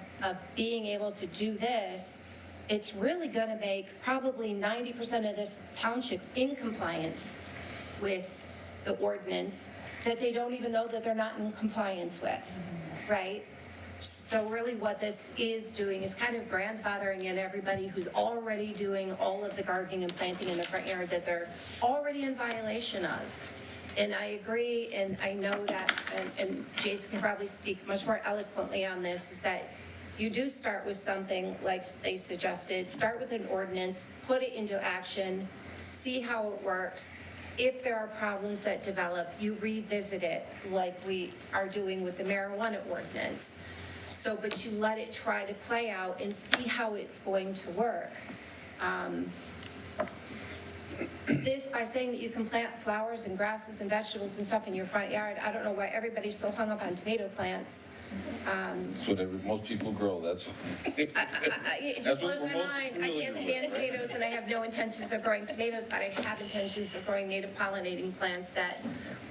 being able to do this, it's really going to make probably 90% of this township in compliance with the ordinance that they don't even know that they're not in compliance with, right? So really what this is doing is kind of grandfathering in everybody who's already doing all of the gardening and planting in the front yard that they're already in violation of. And I agree, and I know that, and Jason can probably speak much more eloquently on this, is that you do start with something like they suggested, start with an ordinance, put it into action, see how it works. If there are problems that develop, you revisit it like we are doing with the marijuana ordinance. So, but you let it try to play out and see how it's going to work. This, by saying that you can plant flowers and grasses and vegetables and stuff in your front yard, I don't know why everybody's so hung up on tomato plants. That's what most people grow, that's. It That's just what blows my most mind. I really can't do, stand right? tomatoes, and I have no intentions of growing tomatoes, but I have intentions of growing native pollinating plants that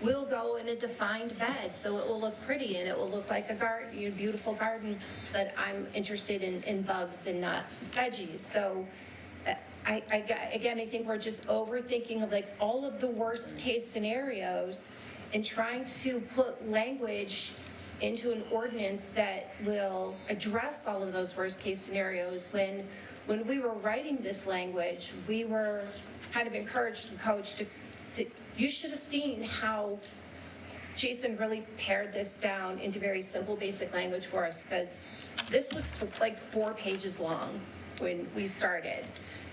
will go in a defined bed, so it will look pretty, and it will look like a garden, a beautiful garden, but I'm interested in bugs and not veggies. So again, I think we're just overthinking of like all of the worst case scenarios and trying to put language into an ordinance that will address all of those worst case scenarios. When we were writing this language, we were kind of encouraged and coached to you should have seen how Jason really pared this down into very simple, basic language for us, because this was like 4 pages long when we started.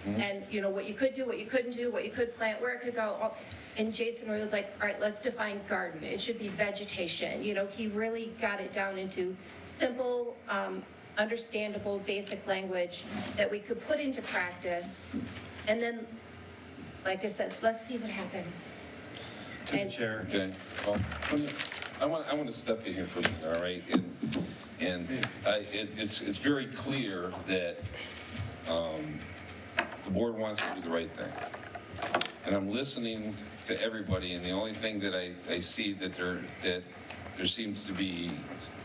And, you know, what you could do, what you couldn't do, what you could plant, where it could go. And Jason really was like, all right, let's define garden. It should be vegetation. You know, he really got it down into simple, understandable, basic language that we could put into practice. And then, like I said, let's see what happens. To the chair. Okay, well, I want to step in here for a minute, all right? It's very clear that the board wants to do the right thing. And I'm listening to everybody, and the only thing that I see that there seems to be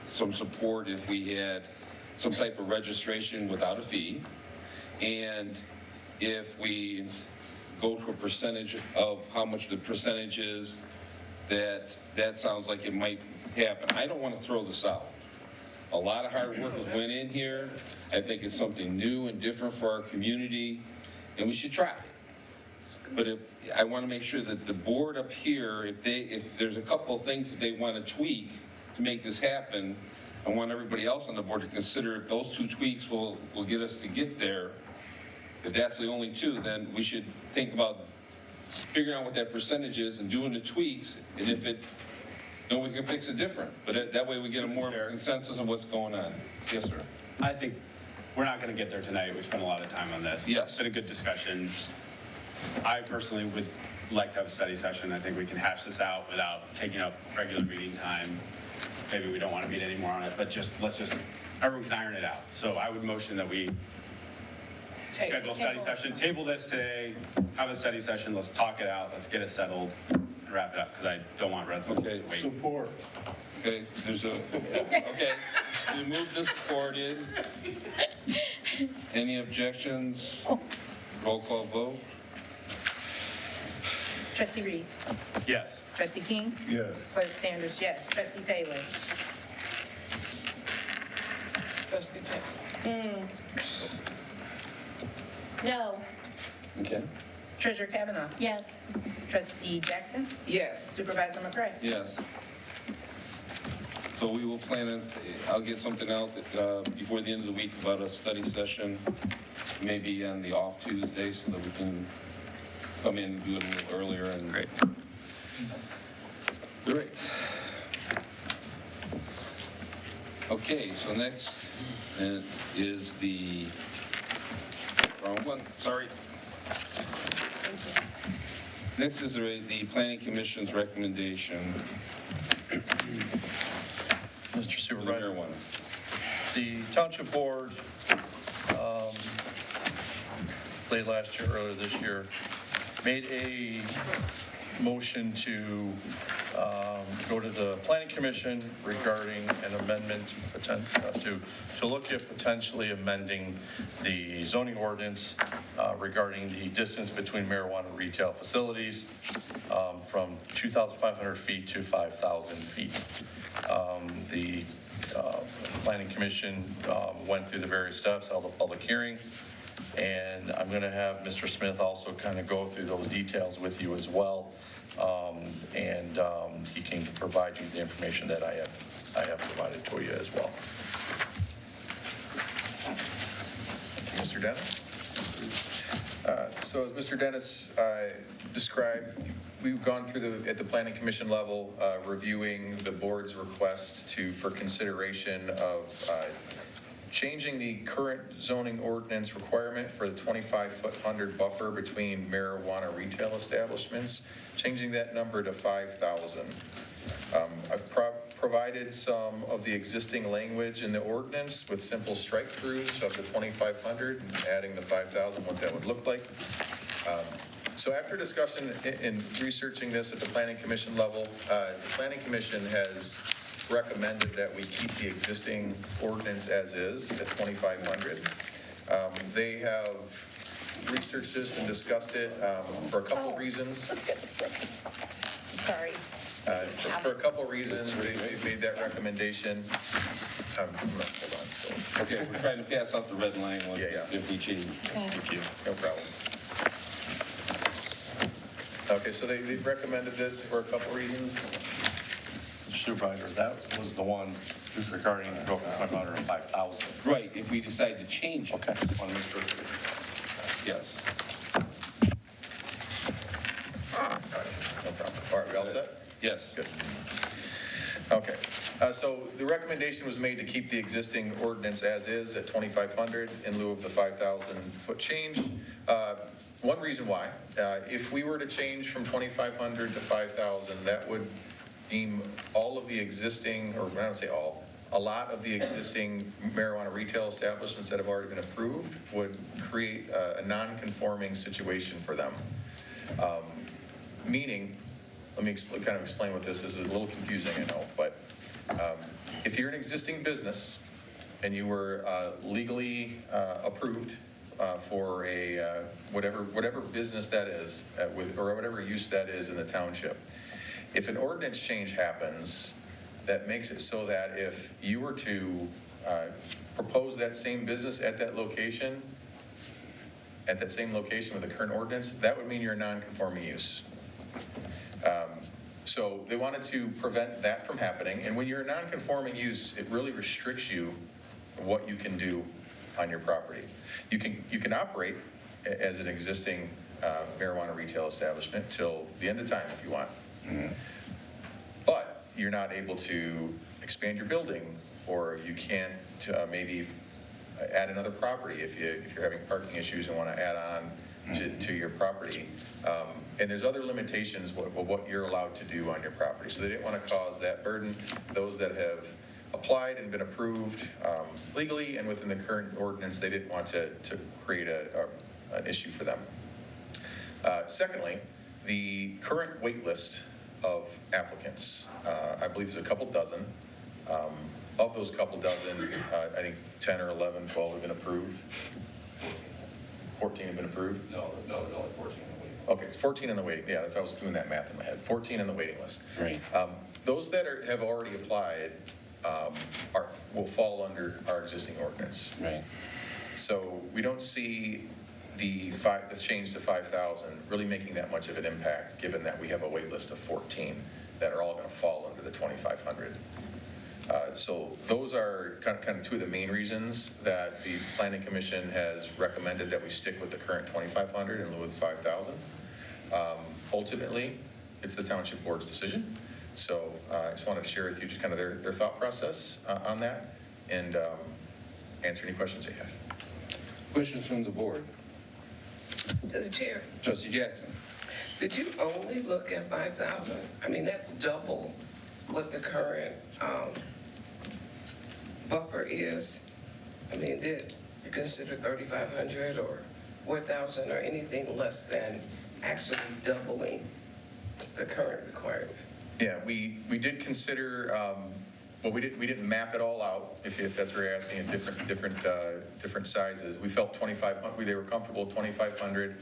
some support if we had some type of registration without a fee, and if we go to a percentage of how much the percentage is, that sounds like it might happen. I don't want to throw this out. A lot of hard work went in here. I think it's something new and different for our community, and we should try it. But I want to make sure that the board up here, if there's a couple of things that they want to tweak to make this happen, I want everybody else on the board to consider if those 2 tweaks will get us to get there. If that's the only 2, then we should think about figuring out what that percentage is and doing the tweaks, and if it, then we can fix it different. But that way we get a more consensus of what's going on. Yes, sir. I think we're not going to get there tonight. We spent a lot of time on this. Yes. It's been a good discussion. I personally would like to have a study session. I think we can hash this out without taking up regular meeting time. Maybe we don't want to meet anymore on it, but everyone can iron it out. So I would motion that we schedule a study session, table this today, have a study session, let's talk it out, let's get it settled, and wrap it up, because I don't want residents to wait. Support. Okay, okay, we moved and supported. Any objections? Roll call vote? Trustee Reese. Yes. Trustee King. Yes. Clerk Sanders, yes. Trustee Taylor. Trustee Taylor. No. Okay. Treasurer Kavanaugh. Yes. Trustee Jackson. Yes. Supervisor McCray. Yes. So we will plan it, I'll get something out before the end of the week about a study session, maybe on the off Tuesday, so that we can come in and do it a little earlier and. Great. Great. Okay, so next is the, wrong one, sorry. Next is the Planning Commission's recommendation. Mr. Supervisor, one. the Township Board, late last year, earlier this year, made a motion to go to the Planning Commission regarding an amendment to look at potentially amending the zoning ordinance regarding the distance between marijuana retail facilities from 2,500 feet to 5,000 feet. The Planning Commission went through the various steps, held a public hearing, and I'm going to have Mr. Smith also kind of go through those details with you as well, and he can provide you the information that I have provided to you as well. Mr. Dennis? So as Mr. Dennis described, we've gone through at the Planning Commission level, reviewing the board's request for consideration of changing the current zoning ordinance requirement for the 25-foot buffer between marijuana retail establishments, changing that number to 5,000. I've provided some of the existing language in the ordinance with simple strike-throughs of the 2,500 and adding the 5,000, what that would look like. So after discussion and researching this at the Planning Commission level, the Planning Commission has recommended that we keep the existing ordinance as is at 2,500. They have researched this and discussed it for a couple reasons. Let's get a second. Sorry. For a couple reasons, they made that recommendation. Hold on. Okay, we're trying to pass out the red line one if we change. Thank you. No problem. Okay, so they recommended this for a couple reasons. Supervisor, that was the one disregarding the go from 500 to 5,000. Right, if we decide to change it. Okay. On Mr. Yes. No problem. All right, we all set? Yes. Good. Okay, so the recommendation was made to keep the existing ordinance as is at 2,500 in lieu of the 5,000-foot change. One reason why, if we were to change from 2,500 to 5,000, that would deem all of the existing, or I don't say all, a lot of the existing marijuana retail establishments that have already been approved would create a non-conforming situation for them. Meaning, let me kind of explain what this is. It's a little confusing, I know, but if you're an existing business and you were legally approved for a whatever business that is, or whatever use that is in the township, if an ordinance change happens that makes it so that if you were to propose that same business at that same location with the current ordinance, that would mean you're a non-conforming use. So they wanted to prevent that from happening. And when you're a non-conforming use, it really restricts you what you can do on your property. You can operate as an existing marijuana retail establishment till the end of time if you want. Mm-hmm. But you're not able to expand your building, or you can't maybe add another property if you're having parking issues and want to add on to your property. And there's other limitations of what you're allowed to do on your property. So they didn't want to cause that burden. Those that have applied and been approved legally and within the current ordinance, they didn't want to create an issue for them. Secondly, the current wait list of applicants, I believe there's a couple dozen. Of those couple dozen, I think 10 or 11, 12 have been approved. 14 have been approved? No, there's only 14 in the waiting. Okay, it's 14 in the waiting, yeah, that's how I was doing that math in my head. 14 in the waiting list. Right. Those that have already applied will fall under our existing ordinance. Right. So we don't see the change to 5,000 really making that much of an impact, given that we have a wait list of 14 that are all going to fall under the 2,500. So those are kind of two of the main reasons that the Planning Commission has recommended that we stick with the current 2,500 in lieu of 5,000. Ultimately, it's the Township Board's decision. So I just wanted to share with you just kind of their thought process on that and answer any questions you have. Questions from the board? To the chair, Trustee Jackson. did you only look at 5,000? I mean, that's double what the current buffer is. I mean, did you consider 3,500 or 4,000 or anything less than actually doubling the current requirement? Yeah, we did consider, well, we didn't map it all out, if that's what you're asking, at different sizes. We felt 2,500, they were comfortable with 2,500,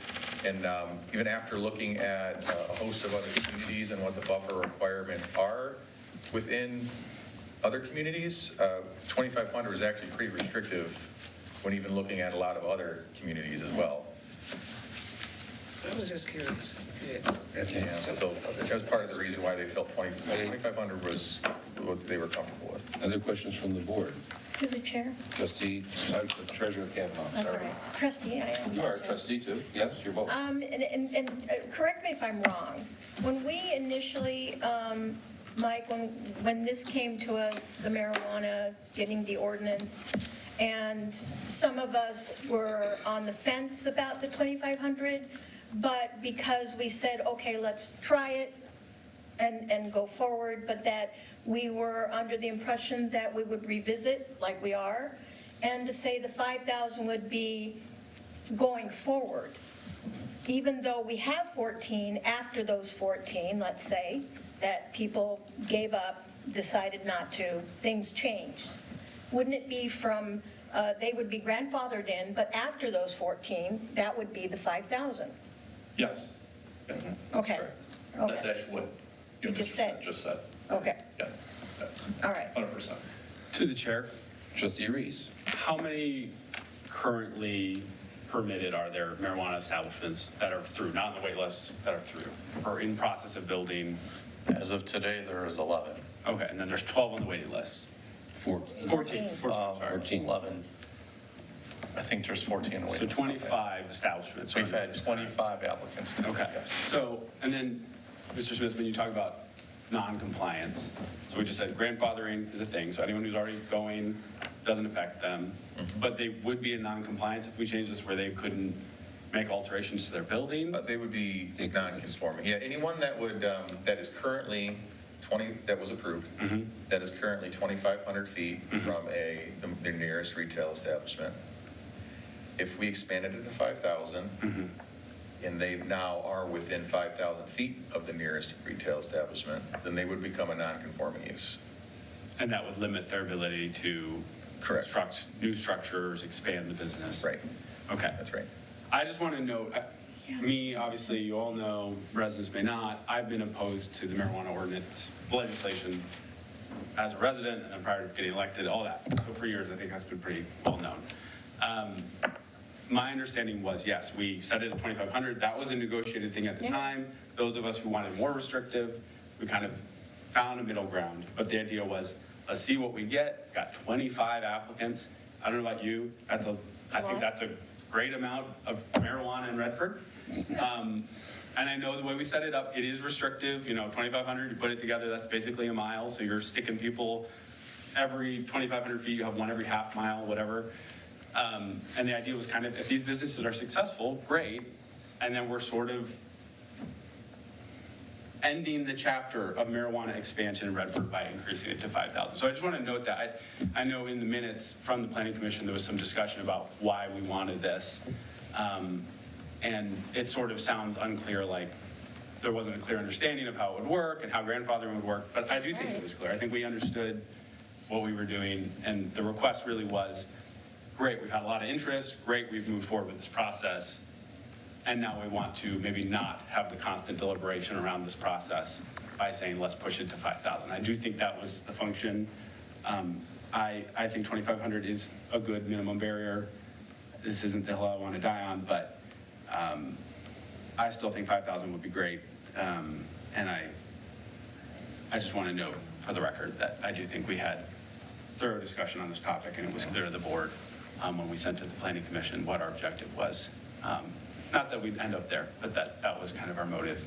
and even after looking at a host of other communities and what the buffer requirements are within other communities, 2,500 is actually pretty restrictive when even looking at a lot of other communities as well. I was just curious. Yeah, so that was part of the reason why they felt 2,500 was what they were comfortable with. Other questions from the board? To the chair. Trustee, Treasurer Kavanaugh. That's all Sorry. right. Trustee, I am. You are a trustee too. Yes, you're both. And correct me if I'm wrong. When we initially, Mike, when this came to us, the marijuana, getting the ordinance, and some of us were on the fence about the 2,500, but because we said, okay, let's try it and go forward, but that we were under the impression that we would revisit, like we are, and to say the 5,000 would be going forward. Even though we have 14, after those 14, let's say, that people gave up, decided not to, things changed. Wouldn't it be from, they would be grandfathered in, but after those 14, that would be the 5,000? Yes. That's Okay. correct. Okay. That's actually what You just said. Just said. Okay, Yes. all right. 100%. To the chair, Trustee Reese. how many currently permitted are there marijuana establishments that are through, not on the wait list, that are through, or in process of building? As of today, there is 11. Okay, and then there's 12 on the waiting list. 14. 14, sorry. 14. 11. I think there's 14 in the So waiting. 25 establishments. are We've on the had list. 25 applicants. Okay, Yes. so, and then, Mr. Smith, when you talk about non-compliance, so we just said grandfathering is a thing, so anyone who's already going doesn't affect them, but they would be in non-compliance if we change this where they couldn't make alterations to their building? They would be non-conforming. Yeah, anyone that would, that is currently that was approved, that is currently 2,500 feet from their nearest retail establishment. If we expanded it to 5,000, and they now are within 5,000 feet of the nearest retail establishment, then they would become a non-conforming use. And that would limit their ability to construct new structures, expand the business? Right. Okay. That's right. I just want to note, me, obviously, you all know, residents may not, I've been opposed to the marijuana ordinance legislation as a resident, and then prior to getting elected, all that. So for years, I think that's been pretty well known. My understanding was, yes, we set it at 2,500. That was a negotiated thing at the time. Those of us who wanted more restrictive, we kind of found a middle ground. But the idea was, let's see what we get. Got 25 applicants. I don't know about you. I think that's a great amount of marijuana in Redford. And I know the way we set it up, it is restrictive, 2,500, you put it together, that's basically a mile. So you're sticking people every 2,500 feet, you have one every half mile, whatever. And the idea was kind of, if these businesses are successful, great, and then we're sort of ending the chapter of marijuana expansion in Redford by increasing it to 5,000. So I just want to note that. I know in the minutes from the Planning Commission, there was some discussion about why we wanted this. And it sort of sounds unclear, like there wasn't a clear understanding of how it would work and how grandfathering would work, but I do think it was clear. I think we understood what we were doing, and the request really was, great, we've had a lot of interest, great, we've moved forward with this process, and now we want to maybe not have the constant deliberation around this process by saying, let's push it to 5,000. I do think that was the function. I think 2,500 is a good minimum barrier. This isn't the hill I want to die on, but I still think 5,000 would be great. And I just want to note for the record that I do think we had thorough discussion on this topic, and it was clear to the board when we sent to the Planning Commission what our objective was. Not that we'd end up there, but that was kind of our motive.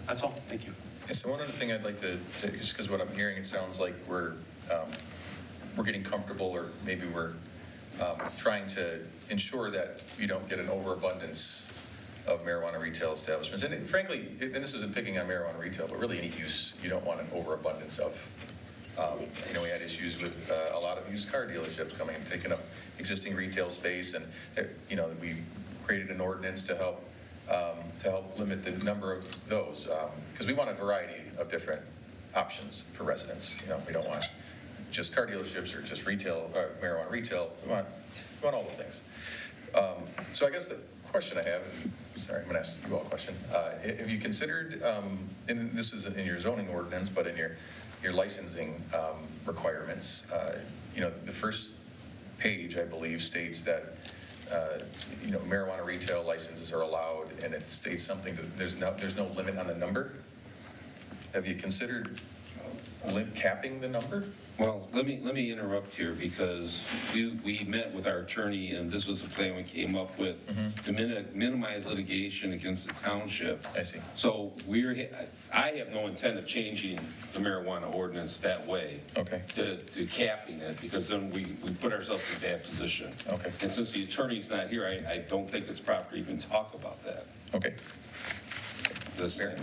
That's all. Thank you. Yeah, so one other thing I'd like to just because what I'm hearing, it sounds like we're getting comfortable, or maybe we're trying to ensure that you don't get an overabundance of marijuana retail establishments. And frankly, and this isn't picking on marijuana retail, but really any use you don't want an overabundance of. We had issues with a lot of used car dealerships coming and taking up existing retail space, and we created an ordinance to help limit the number of those, because we want a variety of different options for residents. We don't want just car dealerships or just retail, marijuana retail. We want all the things. So I guess the question I have, sorry, I'm going to ask you all a question. Have you considered, and this is in your zoning ordinance, but in your licensing requirements, the first page, I believe, states that marijuana retail licenses are allowed, and it states something that there's no limit on the number. Have you considered capping the number? Well, let me interrupt here, because we met with our attorney, and this was the plan we came up with to minimize litigation against the township. I see. So I have no intent of changing the marijuana ordinance that way. Okay. To capping it, because then we put ourselves in a bad position. Okay. And since the attorney's not here, I don't think it's proper to even talk about that. Okay. This thing.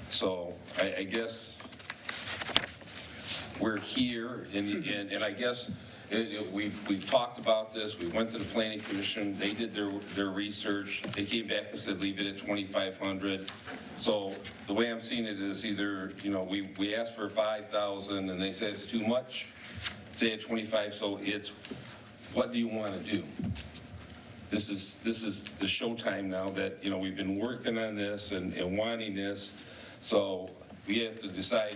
So I guess we're here, and I guess we've talked about this. We went to the Planning Commission. They did their research. They came back and said leave it at 2,500. So the way I'm seeing it is either we asked for 5,000 and they say it's too much. Say at 25. So it's what do you want to do? This is the showtime now that we've been working on this and wanting this. So we have to decide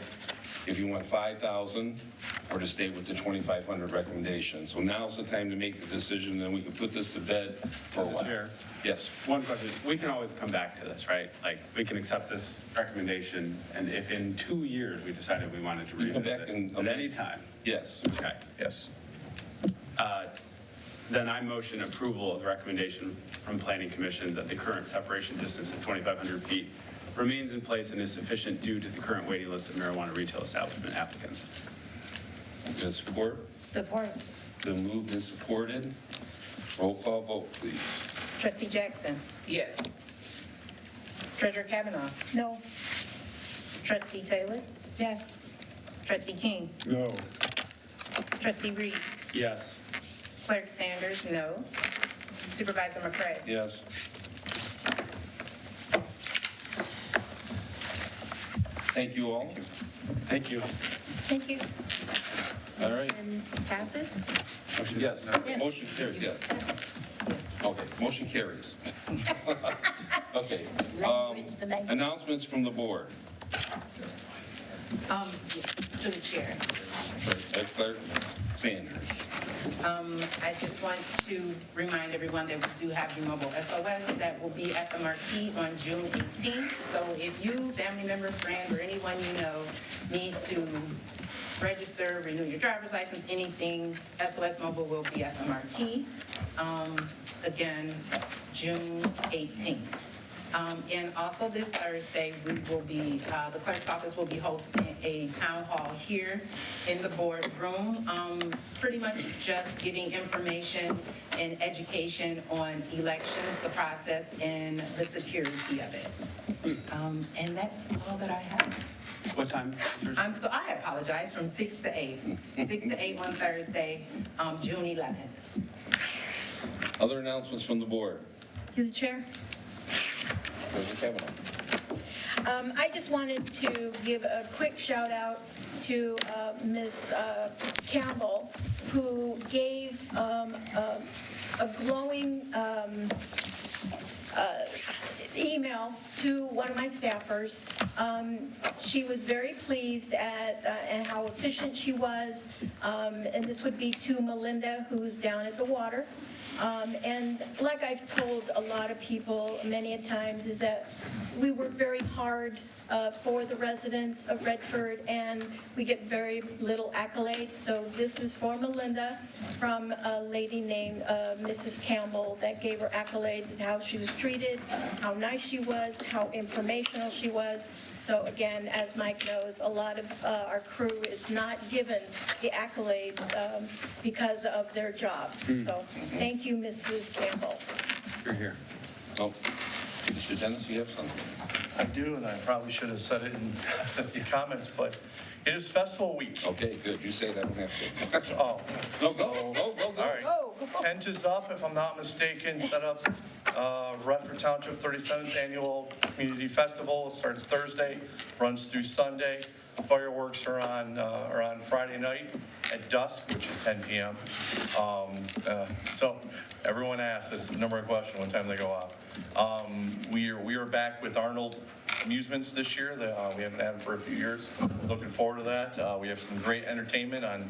if you want 5,000 or to stay with the 2,500 recommendation. So now's the time to make the decision, and we can put this to bed for a while. Chair. Yes. One question. We can always come back to this, right? Like, we can accept this recommendation, and if in 2 years we decided we wanted to We come revisit back it, at any time. Yes. Okay. Yes. Then I motion approval of the recommendation from Planning Commission that the current separation distance of 2,500 feet remains in place and is sufficient due to the current waiting list of marijuana retail establishment applicants. Is support? Support. Been moved and supported. Roll call vote, please. Trustee Jackson. Yes. Treasurer Kavanaugh. No. Trustee Taylor. Yes. Trustee King. No. Trustee Reed. Yes. Clerk Sanders, no. Supervisor McCray. Yes. Thank you all. Thank you. Thank you. All right. Motion passes? Motion, yes. Motion carries, yes. Okay, motion carries. Okay. Language, the language. Announcements from the board. To the chair. Clerk Sanders. I just want to remind everyone that we do have the mobile SOS that will be at the Marquee on June 18th. So if you, family member, friend, or anyone you know needs to register, renew your driver's license, anything, SOS Mobile will be at the Marquee. Again, June 18th. And also this Thursday, we will be, the clerk's office will be hosting a town hall here in the boardroom, pretty much just giving information and education on elections, the process, and the security of it. And that's all that I have. What time? So I apologize, from 6 to 8. 6 to 8 on Thursday, June 11th. Other announcements from the board? Through the chair. President Kavanaugh. I just wanted to give a quick shout out to Ms. Campbell, who gave a glowing email to one of my staffers. She was very pleased at how efficient she was, and this would be to Melinda, who's down at the water. And like I've told a lot of people many a times, is that we work very hard for the residents of Redford, and we get very little accolades. So this is for Melinda from a lady named Mrs. Campbell that gave her accolades and how she was treated, how nice she was, how informational she was. So again, as Mike knows, a lot of our crew is not given the accolades because of their jobs. So thank you, Mrs. Campbell. You're here. Oh, Mr. Dennis, you have something? I do, and I probably should have said it in the comments, but it is festival week. Okay, good. You say that, I don't have to. Oh. Go. All right. Tent is up, if I'm not mistaken, set up, Rutherford Township 37th Annual Community Festival. It starts Thursday, runs through Sunday. Fireworks are on Friday night at dusk, which is 10 p.m. So everyone asks, it's the number of questions, what time they go off. We are back with Arnold Amusements this year. We haven't had them for a few years. Looking forward to that. We have some great entertainment on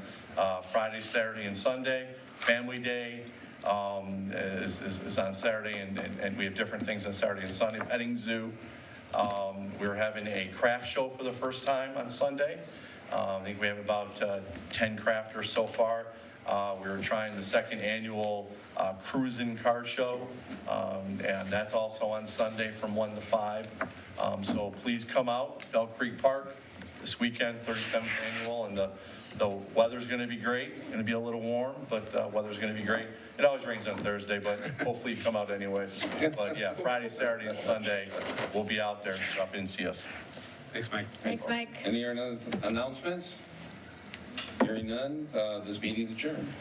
Friday, Saturday, and Sunday. Family Day is on Saturday, and we have different things on Saturday and Sunday. Petting Zoo. We're having a craft show for the first time on Sunday. I think we have about 10 crafters so far. We're trying the second annual Cruisin' Car Show, and that's also on Sunday from 1 to 5. So please come out, Bell Creek Park, this weekend, 37th annual, and the weather's going to be great. Going to be a little warm, but weather's going to be great. It always rains on Thursday, but hopefully you come out anyway. But yeah, Friday, Saturday, and Sunday, we'll be out there. Drop in and see us. Thanks, Mike. Thanks, Mike. Any other announcements? Hearing none, this meeting's adjourned.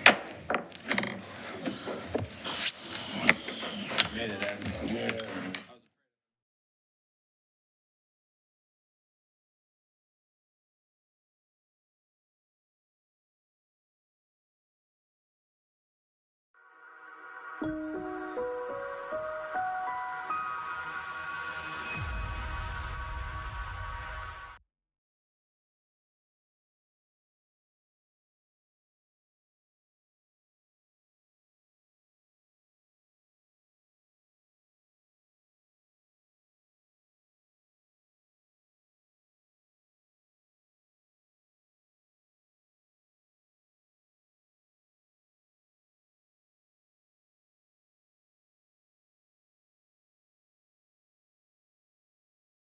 Made it, Ed. Thank you.